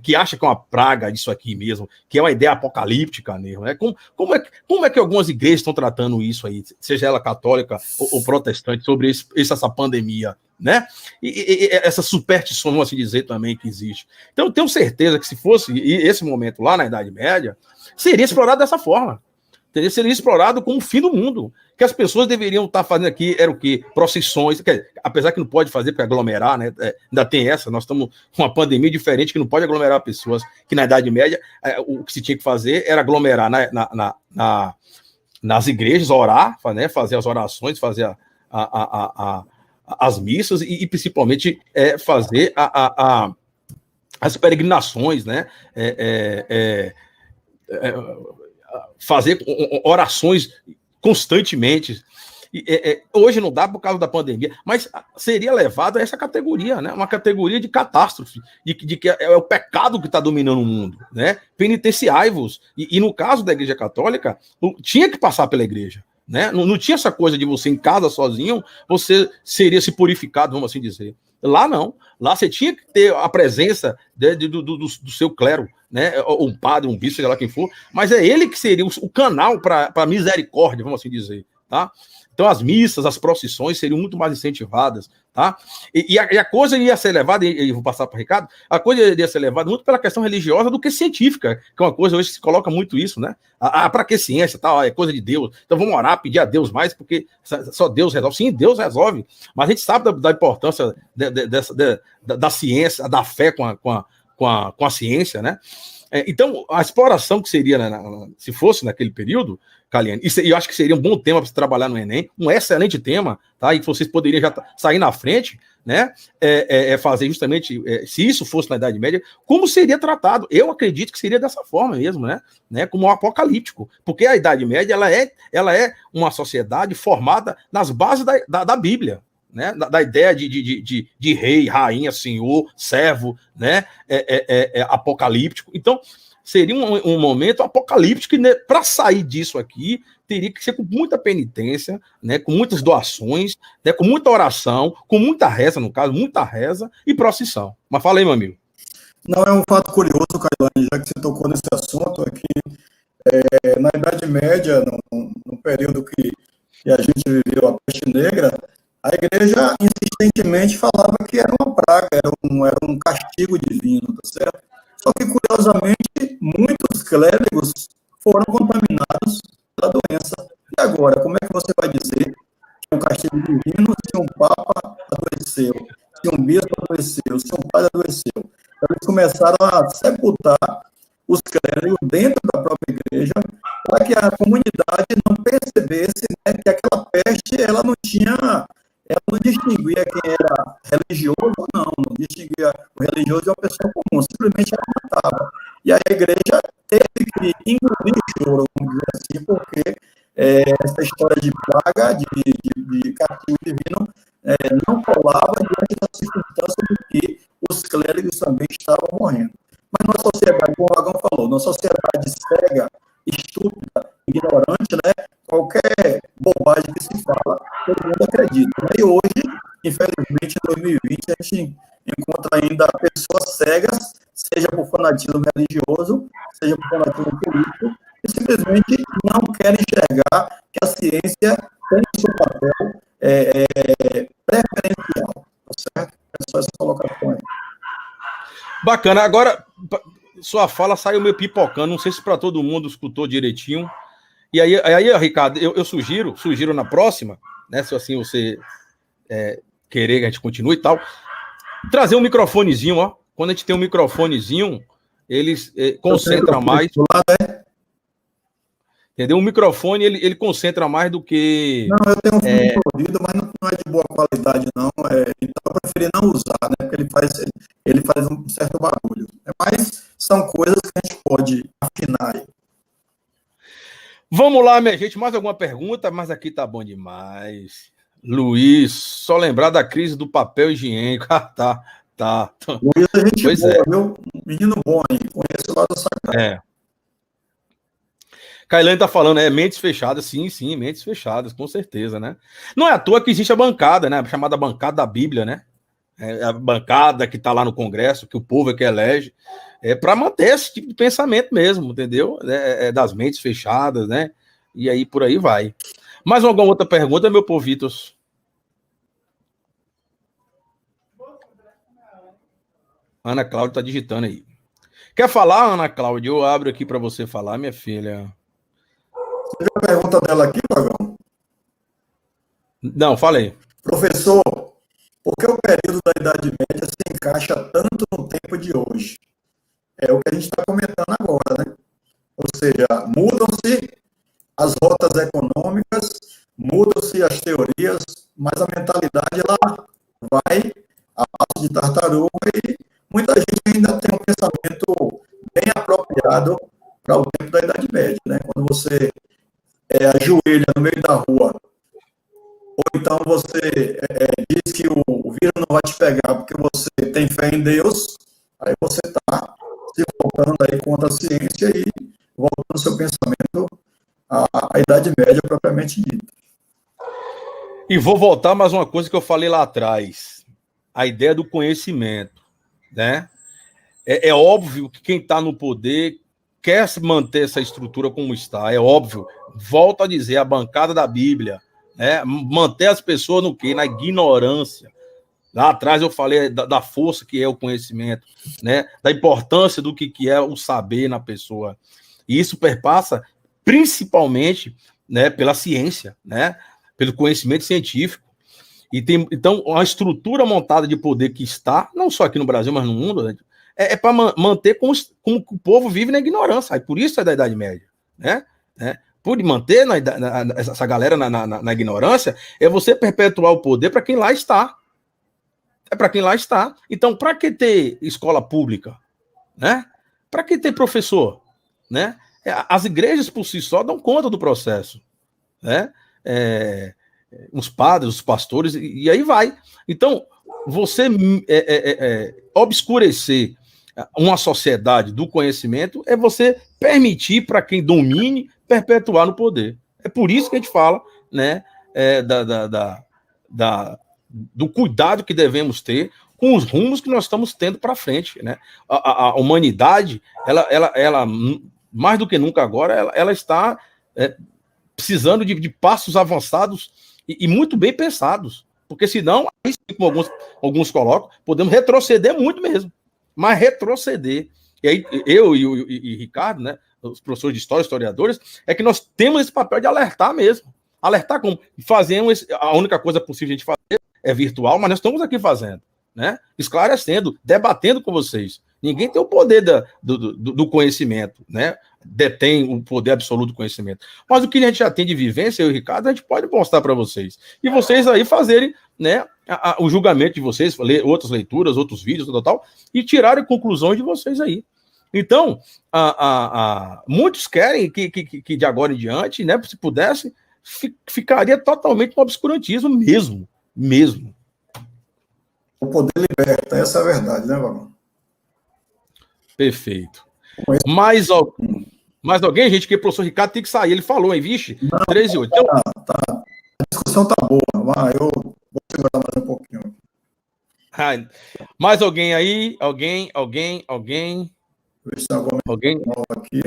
Que acha que é uma praga disso aqui mesmo, que é uma ideia apocalíptica mesmo, né? Como é que algumas igrejas estão tratando isso aí, seja ela católica ou protestante, sobre essa pandemia, né? E essa superstição, vamos assim dizer, também que existe. Então, eu tenho certeza que se fosse esse momento lá na Idade Média, seria explorado dessa forma. Seria explorado como o fim do mundo. Que as pessoas deveriam estar fazendo aqui, era o quê? Procissões, apesar que não pode fazer para aglomerar, né? Ainda tem essa, nós estamos com uma pandemia diferente que não pode aglomerar pessoas, que na Idade Média o que se tinha que fazer era aglomerar nas igrejas, orar, né? Fazer as orações, fazer as missas e principalmente fazer as peregrinações, né? Fazer orações constantemente. Hoje não dá por causa da pandemia, mas seria levado a essa categoria, né? Uma categoria de catástrofe, de que é o pecado que está dominando o mundo, né? Penitenciai-vos. E no caso da Igreja Católica, tinha que passar pela igreja, né? Não tinha essa coisa de você em casa sozinho, você seria se purificado, vamos assim dizer. Lá não. Lá você tinha que ter a presença do seu clero, né? Um padre, um bispo, sei lá quem for, mas é ele que seria o canal para misericórdia, vamos assim dizer, tá? Então as missas, as procissões seriam muito mais incentivadas, tá? E a coisa iria ser levada, e vou passar para o Ricardo, a coisa iria ser levada muito pela questão religiosa do que científica, que é uma coisa hoje que se coloca muito isso, né? Para que ciência, tal? É coisa de Deus. Então vamos orar, pedir a Deus mais, porque só Deus resolve. Sim, Deus resolve, mas a gente sabe da importância da ciência, da fé com a ciência, né? Então, a exploração que seria, se fosse naquele período, Kailane, e eu acho que seria um bom tema para se trabalhar no Enem, um excelente tema, tá? E que vocês poderiam já sair na frente, né? Fazer justamente, se isso fosse na Idade Média, como seria tratado. Eu acredito que seria dessa forma mesmo, né? Como um apocalíptico, porque a Idade Média ela é uma sociedade formada nas bases da Bíblia. Né, da ideia de rei, rainha, senhor, servo, né, apocalíptico. Então, seria um momento apocalíptico e, né, para sair disso aqui, teria que ser com muita penitência, né, com muitas doações, né, com muita oração, com muita reza, no caso, muita reza e procissão. Mas fala aí, meu amigo. Não, é um fato curioso, Kailane, já que você tocou nesse assunto aqui, na Idade Média, no período que a gente viveu a peste negra, a igreja insistentemente falava que era uma praga, era um castigo divino, tá certo? Só que, curiosamente, muitos clérigos foram contaminados pela doença. E agora, como é que você vai dizer que é um castigo divino se um papa adoeceu, se um bispo adoeceu, se um padre adoeceu? Então, eles começaram a sepultar os clérigos dentro da própria igreja para que a comunidade não percebesse, né, que aquela peste ela não distinguia quem era religioso ou não distinguia o religioso de uma pessoa comum, simplesmente ela matava. E a igreja teve que engolir o choro, vamos dizer assim, porque essa história de praga, de castigo divino, não colava diante da circunstância de que os clérigos também estavam morrendo. Mas nossa sociedade, como o Vagão falou, nossa sociedade cega, estúpida, ignorante, né? Qualquer bobagem que se fala, todo mundo acredita. E hoje, infelizmente, em 2020, a gente encontra ainda pessoas cegas, seja por fanatismo religioso, seja por fanatismo político, que simplesmente não quer querem enxergar que a ciência tem o seu papel preferencial, tá certo? É só essa colocação aí. Bacana. Agora, sua fala saiu meio pipocando, não sei se para todo mundo escutou direitinho. E aí Ricardo, eu sugiro na próxima, né, se assim você querer que a gente continue e tal, trazer um microfonezinho, ó. Quando a gente tem um microfonezinho, eles concentram mais. Entendeu? O microfone, ele concentra mais do que... Não, eu tenho um fone de ouvido, mas não é de boa qualidade, não. Então eu preferi não usar, né? Porque ele faz um certo barulho. Mas são coisas que a gente pode afinar aí. Vamos lá, minha gente. Mais alguma pergunta? Mas aqui tá bom demais. Luiz, só lembrar da crise do papel higiênico. Ah, tá. Luiz é gente pois boa, viu? Menino bom aí. Conheço lá da Sagrada. Kailane tá falando, mentes fechadas, sim, mentes fechadas, com certeza, né? Não é à toa que existe a bancada, né? A chamada bancada da Bíblia, né? A bancada que tá lá no Congresso, que o povo é que elege, para manter esse tipo de pensamento mesmo, entendeu? Das mentes fechadas, né? E aí por aí vai. Mais alguma outra pergunta, meu povitos? Ana Cláudia tá digitando aí. Quer falar, Ana Cláudia? Eu abro aqui para você falar, minha filha. Você viu a pergunta dela aqui, Pagão? Não, falei. Professor, por que o período da Idade Média se encaixa tanto no tempo de hoje? É o que a gente está comentando agora, né? Ou seja, mudam-se as rotas econômicas, mudam-se as teorias, mas a mentalidade ela vai a passo de tartaruga e muita gente ainda tem um pensamento bem apropriado para o tempo da Idade Média, né? Quando você ajoelha no meio da rua, ou então você diz que o vírus não vai te pegar porque você tem fé em Deus, aí você está se voltando aí contra a ciência e voltando o seu pensamento à Idade Média propriamente dita. E vou voltar mais uma coisa que eu falei lá atrás, a ideia do conhecimento, né? É óbvio que quem está no poder quer manter essa estrutura como está, é óbvio. Volto a dizer, a bancada da Bíblia, né? Manter as pessoas no quê? Na ignorância. Lá atrás eu falei da força que é o conhecimento, né? Da importância do que é o saber na pessoa. E isso perpassa principalmente, né, pela ciência, né? Pelo conhecimento científico. E então, a estrutura montada de poder que está, não só aqui no Brasil, mas no mundo, né, para manter como o povo vive na ignorância. Aí por isso é da Idade Média, né? Por manter essa galera na ignorância, é você perpetuar o poder para quem lá está. É para quem lá está. Então, para que ter escola pública? Né? Para que ter professor? Né? As igrejas por si só dão conta do processo. Né? Os padres, os pastores, e aí vai. Então, você obscurecer uma sociedade do conhecimento é você permitir para quem domine perpetuar no poder. É por isso que a gente fala, né, do cuidado que devemos ter com os rumos que nós estamos tendo para frente, né? A humanidade, ela mais do que nunca agora, ela está precisando de passos avançados e muito bem pensados, porque senão, como alguns colocam, podemos retroceder muito mesmo, mas retroceder. E aí eu e Ricardo, né, os professores de história, historiadores, é que nós temos esse papel de alertar mesmo. Alertar como? Fazemos, a única coisa possível de a gente fazer é virtual, mas nós estamos aqui fazendo, né? Esclarecendo, debatendo com vocês. Ninguém tem o poder do conhecimento, né? Detém o poder absoluto do conhecimento. Mas o que a gente já tem de vivência, eu e o Ricardo, a gente pode mostrar para vocês. E vocês aí fazerem, né, o julgamento de vocês, ler outras leituras, outros vídeos, tal, e tirarem conclusões de vocês aí. Então, muitos querem que de agora em diante, né, se pudesse, ficaria totalmente no obscurantismo mesmo. O poder liberta, essa é a verdade, né, Vagão? Perfeito. Mais alguém, gente, que o professor Ricardo tem que sair. Ele falou, hein, vixe? 3 e 8. Então... Tá. A discussão tá boa, mas eu vou segurar mais um pouquinho. Mais alguém aí? Alguém? Ver se tem alguma Alguém? nova aqui.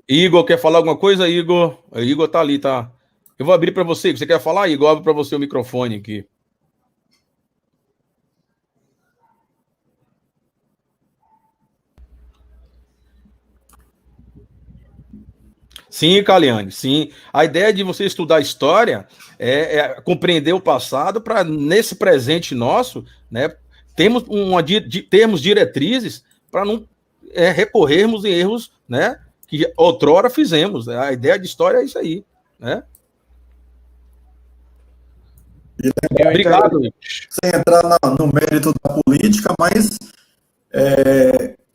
Igor, quer falar alguma coisa, Igor? O Igor tá ali, tá? Eu vou abrir para você. Você quer falar, Igor? Abre para você o microfone aqui. Sim, Caliane, sim. A ideia de você estudar história é compreender o passado para, nesse presente nosso, né, termos diretrizes para não recorrermos em erros, né, que outrora fizemos. A ideia de história é isso aí, né? Obrigado. Sem entrar no mérito da política, mas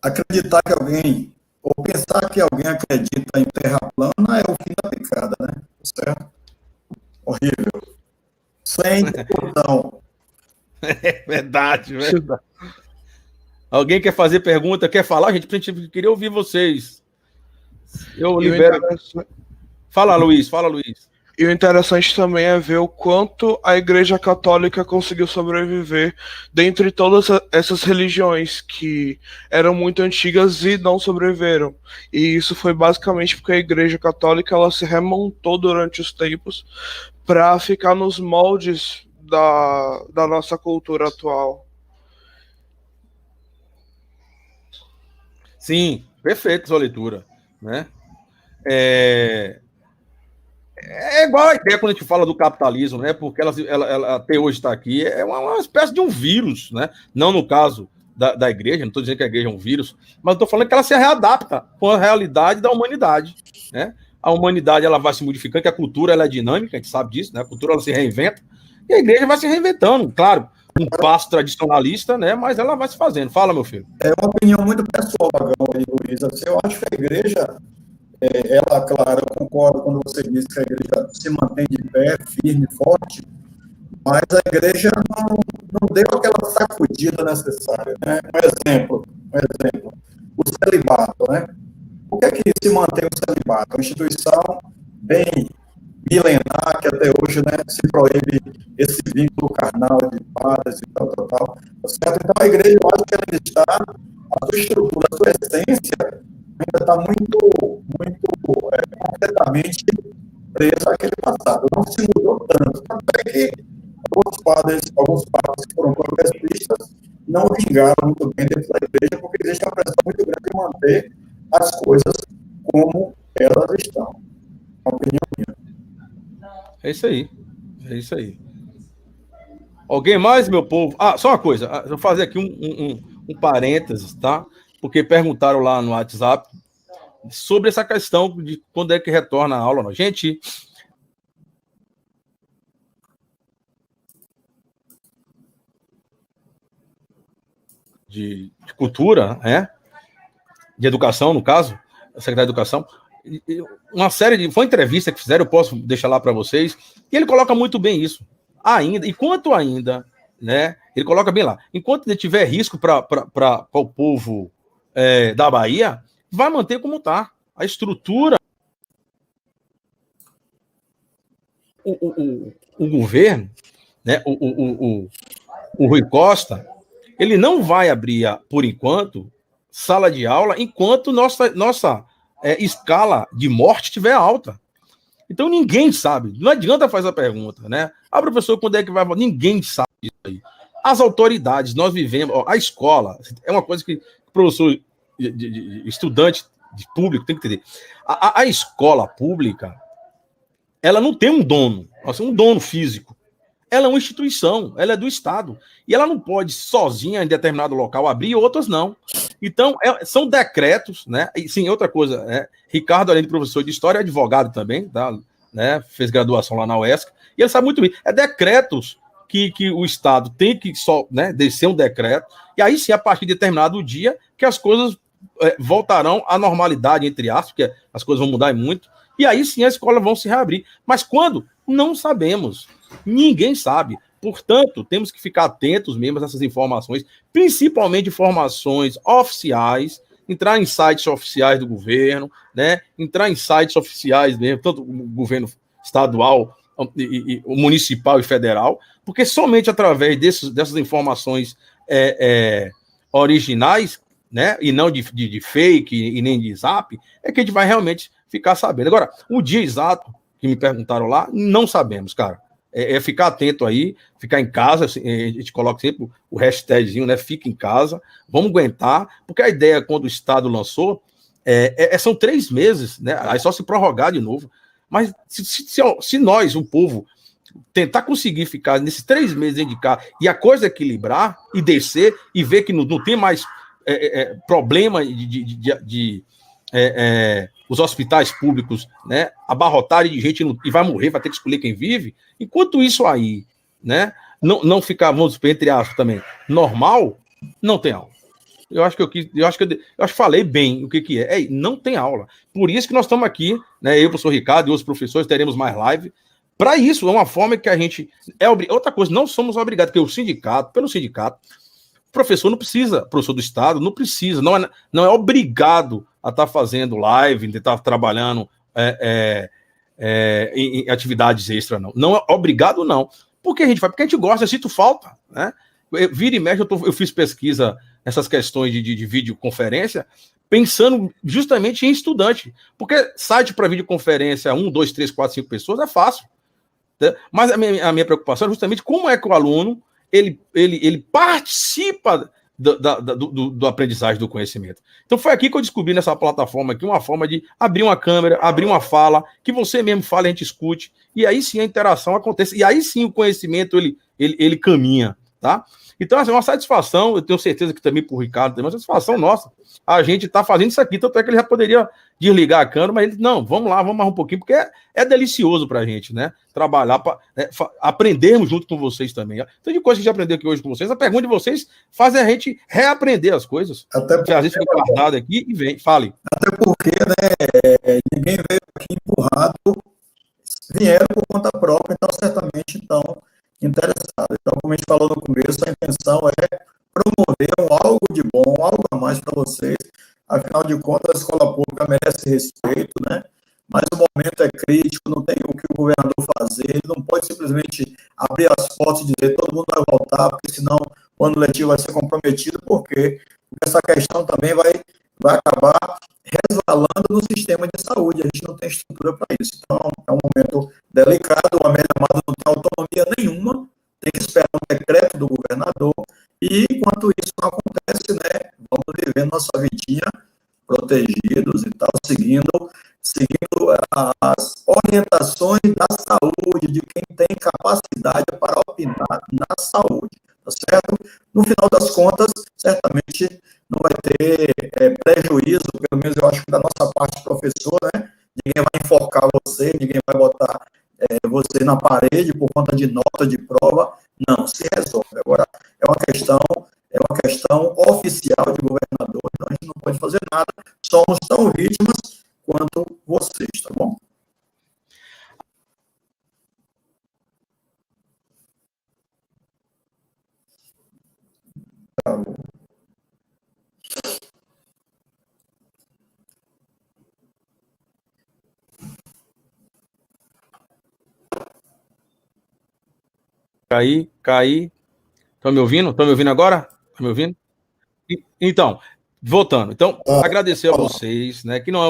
acreditar que alguém, ou pensar que alguém acredita em terra plana é o fim da picada, né? Certo? Horrível. Sem discussão. É verdade, verdade. Alguém quer fazer pergunta, quer falar? Gente, a gente queria ouvir vocês. Eu libero. Fala, Luiz, fala, Luiz. E o interessante também é ver o quanto a Igreja Católica conseguiu sobreviver dentre todas essas religiões que eram muito antigas e não sobreviveram. E isso foi basicamente porque a Igreja Católica ela se remontou durante os tempos para ficar nos moldes da nossa cultura atual. Sim, perfeito sua leitura, né? É igual a ideia quando a gente fala do capitalismo, né? Porque ela até hoje está aqui, é uma espécie de um vírus, né? Não no caso da igreja, não estou dizendo que a igreja é um vírus, mas estou falando que ela se readapta com a realidade da humanidade, né? A humanidade ela vai se modificando, que a cultura ela é dinâmica, a gente sabe disso, né? A cultura ela se reinventa e a igreja vai se reinventando, claro, um passo tradicionalista, né? Mas ela vai se fazendo. Fala, meu filho. É uma opinião muito pessoal, Magão e Luiz. Assim, eu acho que a igreja, ela, claro, eu concordo quando você diz que a igreja se mantém de pé, firme, forte, mas a igreja não deu aquela sacudida necessária, né? Um exemplo, o celibato, né? Por que é que se mantém o celibato? Uma instituição bem milenar, que até hoje, né, se proíbe esse vínculo carnal de padres e tal, certo? Então a igreja, eu acho que ela ainda está, a sua estrutura, a sua essência, ainda está muito concretamente presa àquele passado. Não se mudou tanto. Tanto é que alguns padres que foram progressistas não vingaram muito bem dentro da igreja, porque existe uma pressão muito grande de manter as coisas como elas estão. É uma opinião minha. É isso aí. É isso aí. Alguém mais, meu povo? Ah, só uma coisa. Vou fazer aqui um parênteses, tá? Porque perguntaram lá no WhatsApp sobre essa questão de quando é que retorna a aula. Gente, de cultura, né? De educação, no caso, a Secretaria de Educação, uma série de... Foi uma entrevista que fizeram, eu posso deixar lá para vocês, e ele coloca muito bem isso. Enquanto ainda, né? Ele coloca bem lá. Enquanto tiver risco para o povo da Bahia, vai manter como está. A estrutura, o governo, né? O Rui Costa, ele não vai abrir, por enquanto, sala de aula, enquanto nossa escala de morte estiver alta. Então ninguém sabe. Não adianta fazer a pergunta, né? Ah, professor, quando é que vai... Ninguém sabe disso aí. As autoridades, nós vivemos... a escola é uma coisa que o professor, estudante de público tem que entender. A escola pública, ela não tem um dono, assim, um dono físico. Ela é uma instituição, ela é do Estado. E ela não pode, sozinha, em determinado local, abrir, outras não. Então, são decretos, né? E, sim, outra coisa, né? Ricardo, além de professor de História, é advogado também, tá? Né? Fez graduação lá na UESC, e ele sabe muito bem. É decretos que o Estado tem que né, descer um decreto, e aí sim, a partir de determinado dia, que as coisas voltarão à normalidade, entre aspas, porque as coisas vão mudar muito, e aí sim as escolas vão se reabrir. Mas quando? Não sabemos. Ninguém sabe. Portanto, temos que ficar atentos mesmo a essas informações, principalmente informações oficiais, entrar em sites oficiais do governo, né? Entrar em sites oficiais mesmo, tanto o governo estadual, o municipal e federal, porque somente através dessas informações originais, né? E não de fake e nem de zap, é que a gente vai realmente ficar sabendo. Agora, o dia exato que me perguntaram lá, não sabemos, cara. É ficar atento aí, ficar em casa, a gente coloca sempre o hashtagzinho, né? Fica em casa, vamos aguentar, porque a ideia, quando o Estado lançou, são 3 meses, né? Aí só se prorrogar de novo. Mas se nós, o povo, tentar conseguir ficar nesses 3 meses dentro de casa e a coisa equilibrar e descer e ver que não tem mais problema de os hospitais públicos, né, abarrotarem de gente e vai morrer, vai ter que escolher quem vive. Enquanto isso aí, né, não ficar, vamos dizer, entre aspas também, normal, não tem aula. Eu acho que falei bem o que é. Não tem aula. Por isso que nós estamos aqui, né, eu, o professor Ricardo e outros professores, teremos mais live. Para isso, é uma forma que a gente outra coisa, não somos obrigados, porque pelo sindicato, o professor não precisa, professor do Estado, não precisa, não é obrigado a estar fazendo live, a estar trabalhando em atividades extras, não. Não é obrigado, não. Porque a gente gosta, eu sinto falta, né? Vira e mexe, eu fiz pesquisa nessas questões de videoconferência, pensando justamente em estudante. Porque site para videoconferência, 1, 2, 3, 4, 5 pessoas é fácil. Né? Mas a minha preocupação é justamente como é que o aluno ele participa do aprendizagem do conhecimento. Então foi aqui que eu descobri nessa plataforma aqui uma forma de abrir uma câmera, abrir uma fala, que você mesmo fala, a gente escute, e aí sim a interação acontece, e aí sim o conhecimento ele caminha, tá? Então, assim, é uma satisfação, eu tenho certeza que também para o Ricardo, também é uma satisfação nossa. A gente está fazendo isso aqui, tanto é que ele já poderia desligar a câmera, mas ele, não, vamos lá, vamos mais um pouquinho, porque é delicioso para a gente, né? Trabalhar, aprendermos junto com vocês também. Então, de coisa que a gente aprendeu aqui hoje com vocês, a pergunta de vocês faz a gente reaprender as coisas. Até porque, às vezes fica guardado aqui e vem, fale. Até porque, né, ninguém veio aqui empurrado, vieram por conta própria, então certamente estão interessados. Então, como a gente falou no começo, a intenção é promover algo de bom, algo a mais para vocês. Afinal de contas, a escola pública merece respeito, né? Mas o momento é crítico, não tem o que o governador fazer, ele não pode simplesmente abrir as portas e dizer todo mundo vai voltar, porque senão o ano letivo vai ser comprometido, porque essa questão também vai acabar resvalando no sistema de saúde, a gente não tem estrutura para isso. Então, é um momento delicado, o Amélia Amado não tem autonomia nenhuma, tem que esperar um decreto do governador, e enquanto isso não acontece, né, vamos vivendo nossa vidinha protegidos e tal, seguindo as orientações da saúde, de quem tem capacidade para opinar na saúde, tá certo? No final das contas, certamente não vai ter prejuízo, pelo menos eu acho que da nossa parte professor, né? Ninguém vai enforcar você, ninguém vai botar você na parede por conta de nota de prova, não, se resolve. Agora, é uma questão oficial de governador, então a gente não pode fazer nada, somos tão vítimas quanto vocês, tá bom? Tá bom. Caí. Estão me ouvindo? Estão me ouvindo agora? Estão me ouvindo? Então, voltando. Então, agradecer a vocês, né? Que não é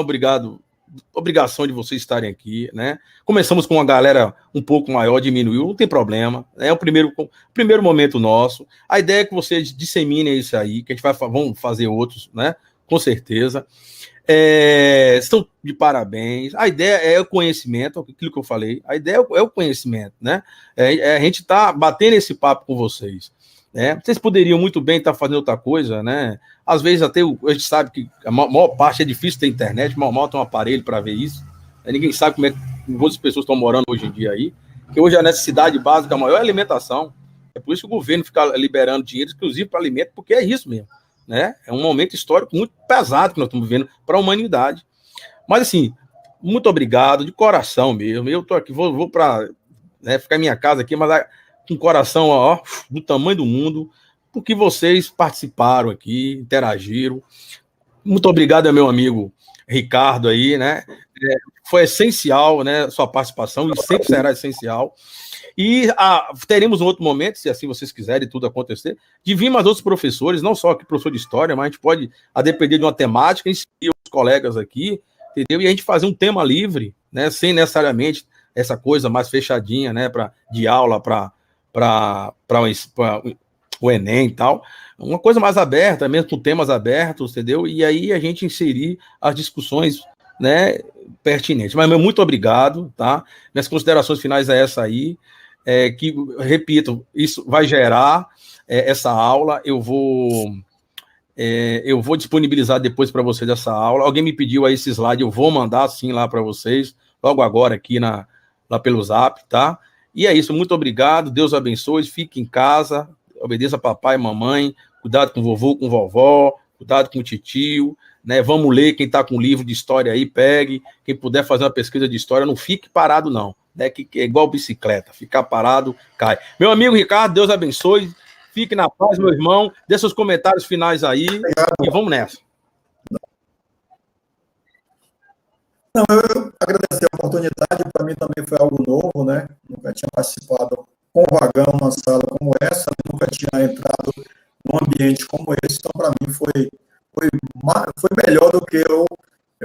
obrigação de vocês estarem aqui, né? Começamos com uma galera um pouco maior, diminuiu, não tem problema. É o primeiro momento nosso. A ideia é que vocês disseminem isso aí, que a gente vamos fazer outros, né? Com certeza. Estão de parabéns. A ideia é o conhecimento, aquilo que eu falei. A ideia é o conhecimento, né? A gente está batendo esse papo com vocês. Né? Vocês poderiam muito bem estar fazendo outra coisa, né? Às vezes até a gente sabe que a maior parte é difícil ter internet, mal tem um aparelho para ver isso. Ninguém sabe como é que muitas pessoas estão morando hoje em dia aí. Que hoje a necessidade básica maior é a alimentação. É por isso que o governo fica liberando dinheiro exclusivo para alimento, porque é isso mesmo. Né? É um momento histórico muito pesado que nós estamos vivendo para a humanidade. Mas, assim, muito obrigado, de coração mesmo. Eu estou aqui, vou para ficar em minha casa aqui, mas com o coração do tamanho do mundo, porque vocês participaram aqui, interagiram. Muito obrigado ao meu amigo Ricardo aí, né? Foi essencial, né, sua participação, e sempre será essencial. E teremos um outro momento, se assim vocês quiserem tudo acontecer, de vir mais outros professores, não só aqui professor de história, mas a gente pode, a depender de uma temática, inserir os colegas aqui. entendeu? E a gente fazer um tema livre, né, sem necessariamente essa coisa mais fechadinha, né, de aula para o Enem e tal, uma coisa mais aberta, mesmo com temas abertos, entendeu? E aí a gente inserir as discussões, né, pertinentes. Mas muito obrigado, tá? Minhas considerações finais é essa aí, que, repito, isso vai gerar essa aula, eu vou disponibilizar depois para vocês essa aula. Alguém me pediu aí esse slide, eu vou mandar sim lá para vocês, logo agora aqui lá pelo Zap, tá? E é isso, muito obrigado, Deus abençoe, fique em casa, obedeça papai e mamãe, cuidado com o vovô, com vovó, cuidado com o titio, né? Vamos ler, quem está com livro de história aí, pegue, quem puder fazer uma pesquisa de história, não fique parado não, né? Que é igual bicicleta, ficar parado, cai. Meu amigo Ricardo, Deus abençoe, fique na paz, meu irmão, dê seus comentários finais aí, e vamos nessa. Não, eu agradecer a oportunidade, para mim também foi algo novo, né? Nunca tinha participado com o Vagão numa sala como essa, nunca tinha entrado num ambiente como esse, então para mim foi melhor do que eu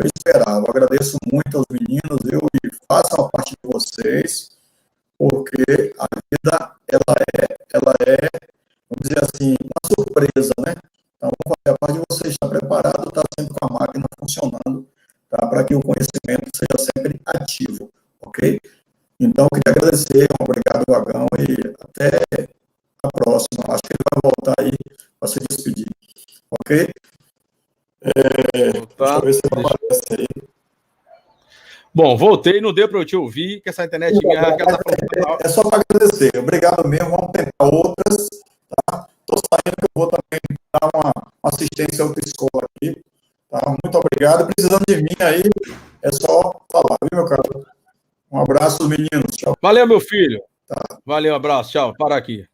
esperava. Agradeço muito aos meninos, e façam a parte de vocês, porque a vida, ela é, vamos dizer assim, uma surpresa, né? Então, vamos fazer a parte de vocês, estar preparado, estar sempre com a máquina funcionando, tá? Para que o conhecimento seja sempre ativo, ok? Então, eu queria agradecer, obrigado, Vagão, e até a próxima. Acho que ele vai voltar aí para se despedir, ok? Deixa eu ver se ele aparece aí. Bom, voltei, não deu para eu te ouvir, que essa internet minha... É só para agradecer, obrigado mesmo, vamos tentar outras, tá? Estou saindo que eu vou também dar uma assistência a outra escola aqui, tá? Muito obrigado, precisando de mim aí, é só falar, viu, meu caro? Um abraço, meninos, tchau. Valeu, meu filho. Tá. Valeu, abraço, tchau, para aqui.